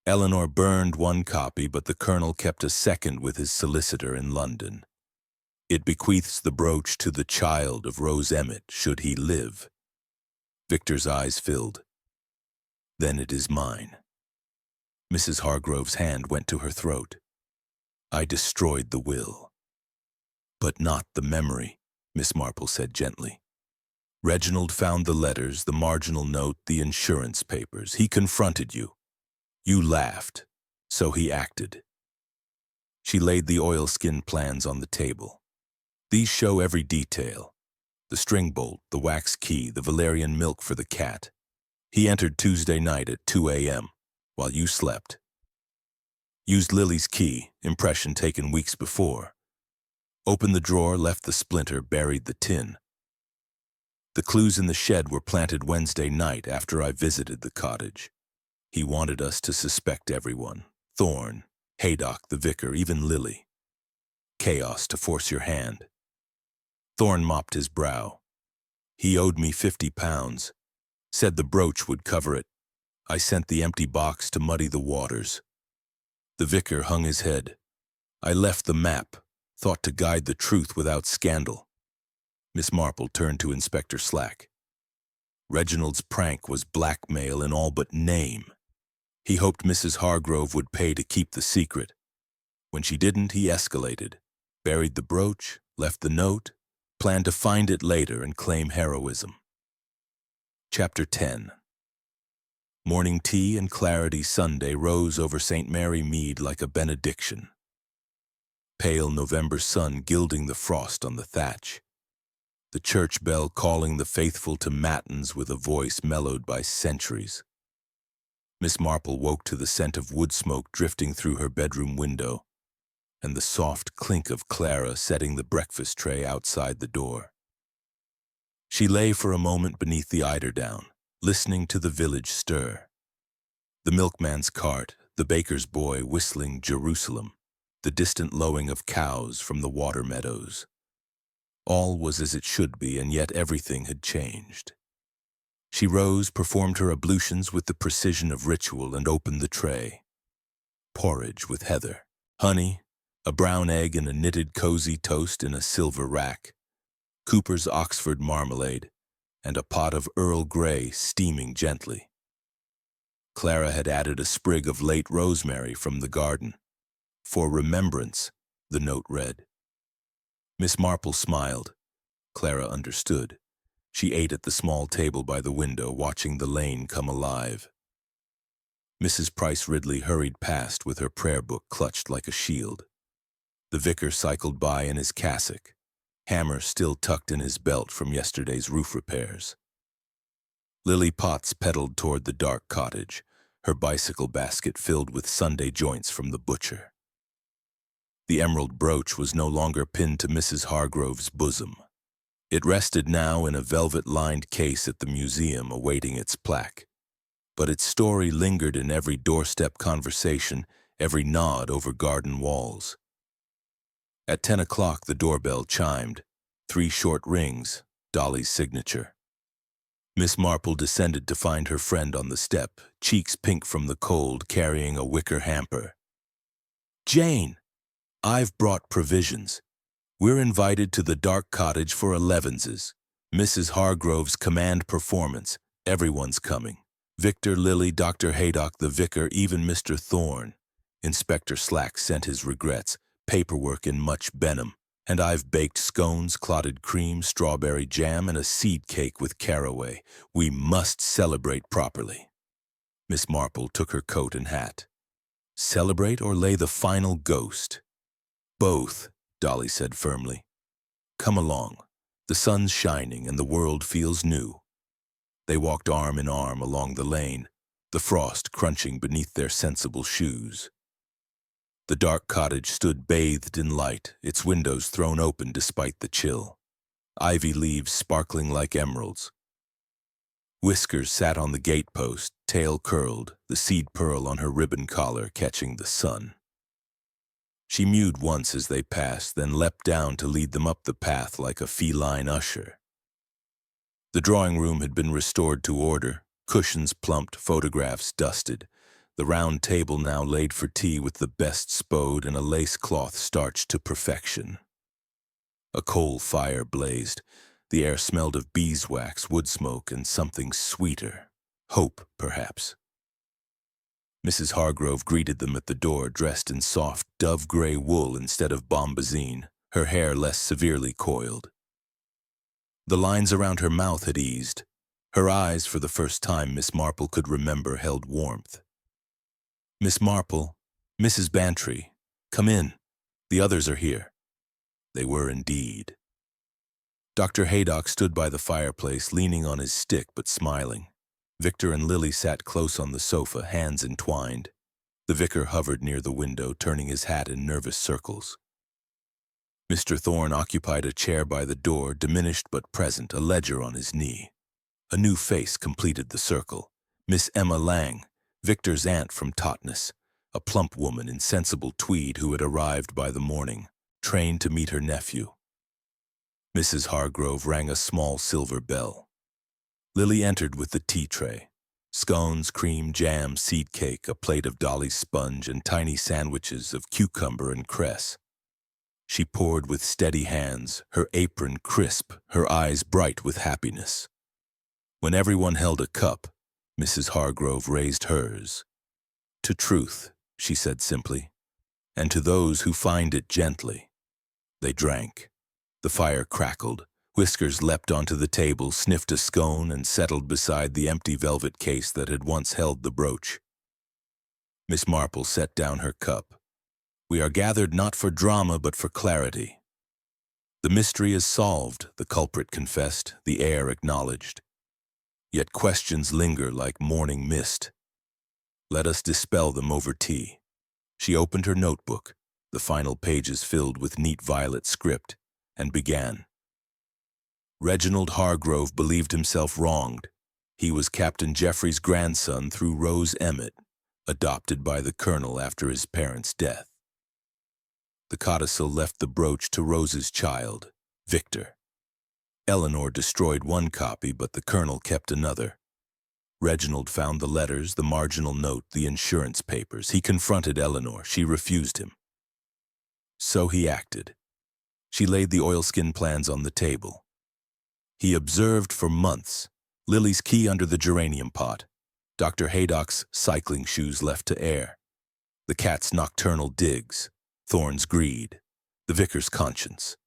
Eleanor burned one copy, but the colonel kept a second with his solicitor in London. It bequeaths the brooch to the child of Rose Emmett, should he live. Victor's eyes filled. Then it is mine. Mrs. Hargrove's hand went to her throat. I destroyed the will. But not the memory, Miss Marple said gently. Reginald found the letters, the marginal note, the insurance papers. He confronted you. You laughed, so he acted. She laid the oilskin plans on the table. These show every detail. The string bolt, the wax key, the valerian milk for the cat. He entered Tuesday night at 2 a.m. while you slept. Used Lily's key, impression taken weeks before. Opened the drawer, left the splinter, buried the tin. The clues in the shed were planted Wednesday night after I visited the cottage. He wanted us to suspect everyone. Thorne, Haydock, the vicar, even Lily. Chaos to force your hand. Thorne mopped his brow. He owed me £50. Said the brooch would cover it. I sent the empty box to muddy the waters. The vicar hung his head. I left the map, thought to guide the truth without scandal. Miss Marple turned to Inspector Slack. Reginald's prank was blackmail in all but name. He hoped Mrs. Hargrove would pay to keep the secret. When she didn't, he escalated. Buried the brooch, left the note, planned to find it later and claim heroism. Chapter 10. Morning tea and clarity Sunday rose over St. Mary Mead like a benediction. Pale November sun gilding the frost on the thatch. The church bell calling the faithful to matins with a voice mellowed by centuries. Miss Marple woke to the scent of wood smoke drifting through her bedroom window, and the soft clink of Clara setting the breakfast tray outside the door. She lay for a moment beneath the eiderdown, listening to the village stir. The milkman's cart, the baker's boy whistling Jerusalem, the distant lowing of cows from the water meadows. All was as it should be, and yet everything had changed. She rose, performed her ablutions with the precision of ritual, and opened the tray. Porridge with heather, honey, a brown egg and a knitted cozy toast in a silver rack, Cooper's Oxford marmalade, and a pot of Earl Grey steaming gently. Clara had added a sprig of late rosemary from the garden. For remembrance, the note read. Miss Marple smiled. Clara understood. She ate at the small table by the window, watching the lane come alive. Mrs. Price Ridley hurried past with her prayer book clutched like a shield. The vicar cycled by in his cassock, hammer still tucked in his belt from yesterday's roof repairs. Lily Potts pedaled toward the dark cottage, her bicycle basket filled with Sunday joints from the butcher. The emerald brooch was no longer pinned to Mrs. Hargrove's bosom. It rested now in a velvet-lined case at the museum awaiting its plaque. But its story lingered in every doorstep conversation, every nod over garden walls. At 10 o'clock the doorbell chimed. 3 short rings, Dolly's signature. Miss Marple descended to find her friend on the step, cheeks pink from the cold, carrying a wicker hamper. Jane, I've brought provisions. We're invited to the Dark Cottage for 11s. Mrs. Hargrove's command performance. Everyone's coming. Victor, Lily, Dr. Haydock, the vicar, even Mr. Thorne. Inspector Slack sent his regrets, paperwork in much Benham, and I've baked scones, clotted cream, strawberry jam, and a seed cake with caraway. We must celebrate properly. Miss Marple took her coat and hat. Celebrate or lay the final ghost? Both, Dolly said firmly. Come along. The sun's shining and the world feels new. They walked arm in arm along the lane, the frost crunching beneath their sensible shoes. The dark cottage stood bathed in light, its windows thrown open despite the chill. Ivy leaves sparkling like emeralds. Whiskers sat on the gatepost, tail curled, the seed pearl on her ribbon collar catching the sun. She mewed once as they passed, then leapt down to lead them up the path like a feline usher. The drawing room had been restored to order, cushions plumped, photographs dusted, the round table now laid for tea with the best spode and a lace cloth starched to perfection. A coal fire blazed. The air smelled of beeswax, wood smoke, and something sweeter. Hope, perhaps. Mrs. Hargrove greeted them at the door, dressed in soft, dove-gray wool instead of bombazine, her hair less severely coiled. The lines around her mouth had eased. Her eyes, for the first time Miss Marple could remember, held warmth. Miss Marple, Mrs. Bantry, come in. The others are here. They were indeed. Dr. Haydock stood by the fireplace, leaning on his stick but smiling. Victor and Lily sat close on the sofa, hands entwined. The vicar hovered near the window, turning his hat in nervous circles. Mr. Thorne occupied a chair by the door, diminished but present, a ledger on his knee. A new face completed the circle. Miss Emma Lang, Victor's aunt from Totnes, a plump woman in sensible tweed who had arrived by the morning, trained to meet her nephew. Mrs. Hargrove rang a small silver bell. Lily entered with the tea tray. Scones, cream, jam, seed cake, a plate of Dolly's sponge, and tiny sandwiches of cucumber and cress. She poured with steady hands, her apron crisp, her eyes bright with happiness. When everyone held a cup, Mrs. Hargrove raised hers. To truth, she said simply, and to those who find it gently. They drank. The fire crackled. Whiskers leapt onto the table, sniffed a scone, and settled beside the empty velvet case that had once held the brooch. Miss Marple set down her cup. We are gathered not for drama, but for clarity. The mystery is solved, the culprit confessed, the heir acknowledged. Yet questions linger like morning mist. Let us dispel them over tea. She opened her notebook, the final pages filled with neat violet script, and began. Reginald Hargrove believed himself wronged. He was Captain Jeffrey's grandson through Rose Emmett, adopted by the colonel after his parents' death. The codicil left the brooch to Rose's child, Victor. Eleanor destroyed one copy, but the colonel kept another. Reginald found the letters, the marginal note, the insurance papers. He confronted Eleanor. She refused him. So he acted. She laid the oilskin plans on the table. He observed for months. Lily's key under the geranium pot. Dr. Haydock's cycling shoes left to air. The cat's nocturnal digs. Thorne's greed. The vicar's conscience.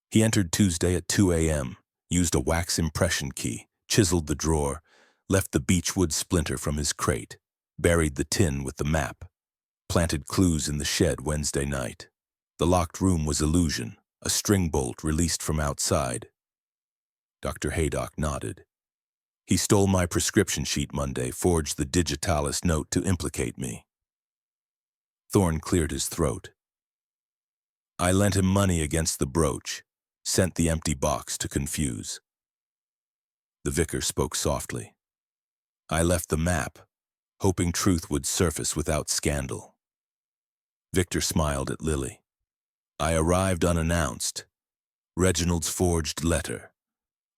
He entered Tuesday at 2 a.m., used a wax impression key, chiseled the drawer, left the beechwood splinter from his crate, buried the tin with the map, planted clues in the shed Wednesday night. The locked room was illusion, a string bolt released from outside. Dr. Haydock nodded. He stole my prescription sheet Monday, forged the digitalis note to implicate me. Thorne cleared his throat. I lent him money against the brooch, sent the empty box to confuse. The vicar spoke softly. I left the map, hoping truth would surface without scandal. Victor smiled at Lily. I arrived unannounced. Reginald's forged letter.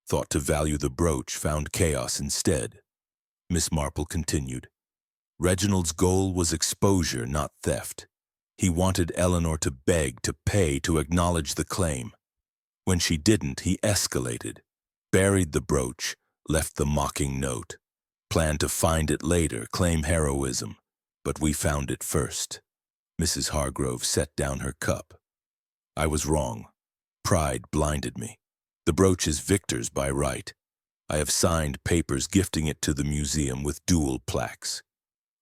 Thought to value the brooch, found chaos instead. Miss Marple continued. Reginald's goal was exposure, not theft. He wanted Eleanor to beg, to pay, to acknowledge the claim. When she didn't, he escalated, buried the brooch, left the mocking note. Planned to find it later, claim heroism, but we found it first. Mrs. Hargrove set down her cup. I was wrong. Pride blinded me. The brooch is Victor's by right. I have signed papers gifting it to the museum with dual plaques.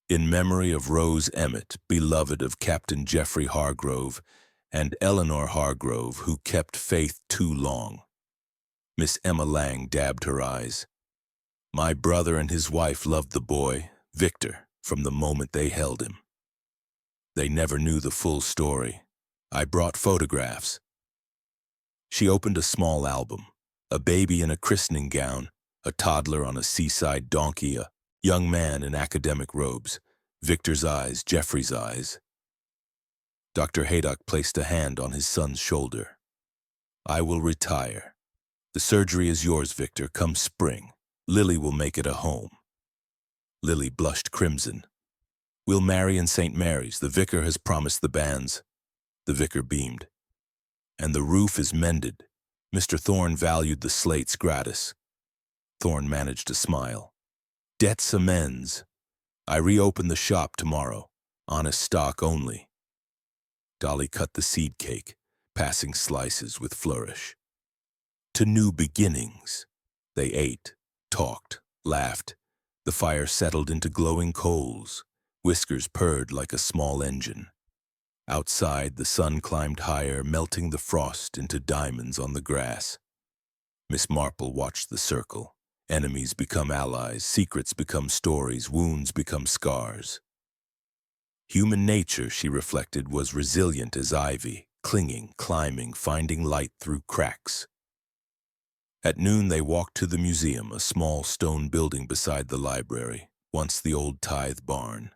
In memory of Rose Emmett, beloved of Captain Jeffrey Hargrove, and Eleanor Hargrove, who kept faith too long. Miss Emma Lang dabbed her eyes. My brother and his wife loved the boy, Victor, from the moment they held him. They never knew the full story. I brought photographs. She opened a small album, a baby in a christening gown, a toddler on a seaside donkey, a young man in academic robes, Victor's eyes, Jeffrey's eyes. Dr. Haydock placed a hand on his son's shoulder. I will retire. The surgery is yours, Victor, come spring. Lily will make it a home. Lily blushed crimson. We'll marry in St. Mary's. The vicar has promised the banns. The vicar beamed. And the roof is mended. Mr. Thorne valued the slates gratis. Thorne managed to smile. Debts amends. I reopen the shop tomorrow. Honest stock only. Dolly cut the seed cake, passing slices with flourish. To new beginnings. They ate, talked, laughed. The fire settled into glowing coals. Whiskers purred like a small engine. Outside, the sun climbed higher, melting the frost into diamonds on the grass. Miss Marple watched the circle. Enemies become allies, secrets become stories, wounds become scars. Human nature, she reflected, was resilient as ivy, clinging, climbing, finding light through cracks. At noon, they walked to the museum, a small stone building beside the library, once the old tithe barn.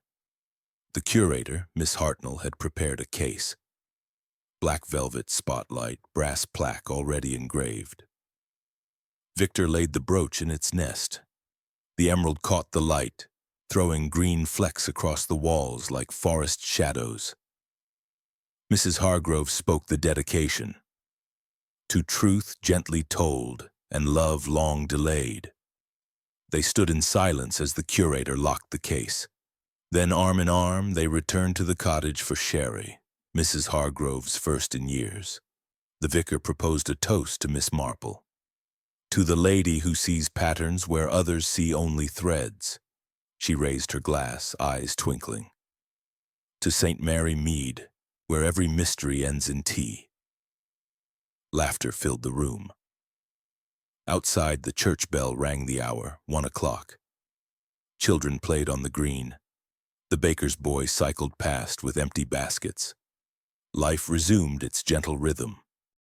The curator, Miss Hartnell, had prepared a case. Black velvet spotlight, brass plaque already engraved. Victor laid the brooch in its nest. The emerald caught the light, throwing green flecks across the walls like forest shadows. Mrs. Hargrove spoke the dedication. To truth gently told, and love long delayed. They stood in silence as the curator locked the case. Then, arm in arm, they returned to the cottage for sherry, Mrs. Hargrove's first in years. The vicar proposed a toast to Miss Marple. To the lady who sees patterns where others see only threads. She raised her glass, eyes twinkling. To St. Mary Mead, where every mystery ends in tea. Laughter filled the room. Outside, the church bell rang the hour, 1 o'clock. Children played on the green. The baker's boy cycled past with empty baskets. Life resumed its gentle rhythm.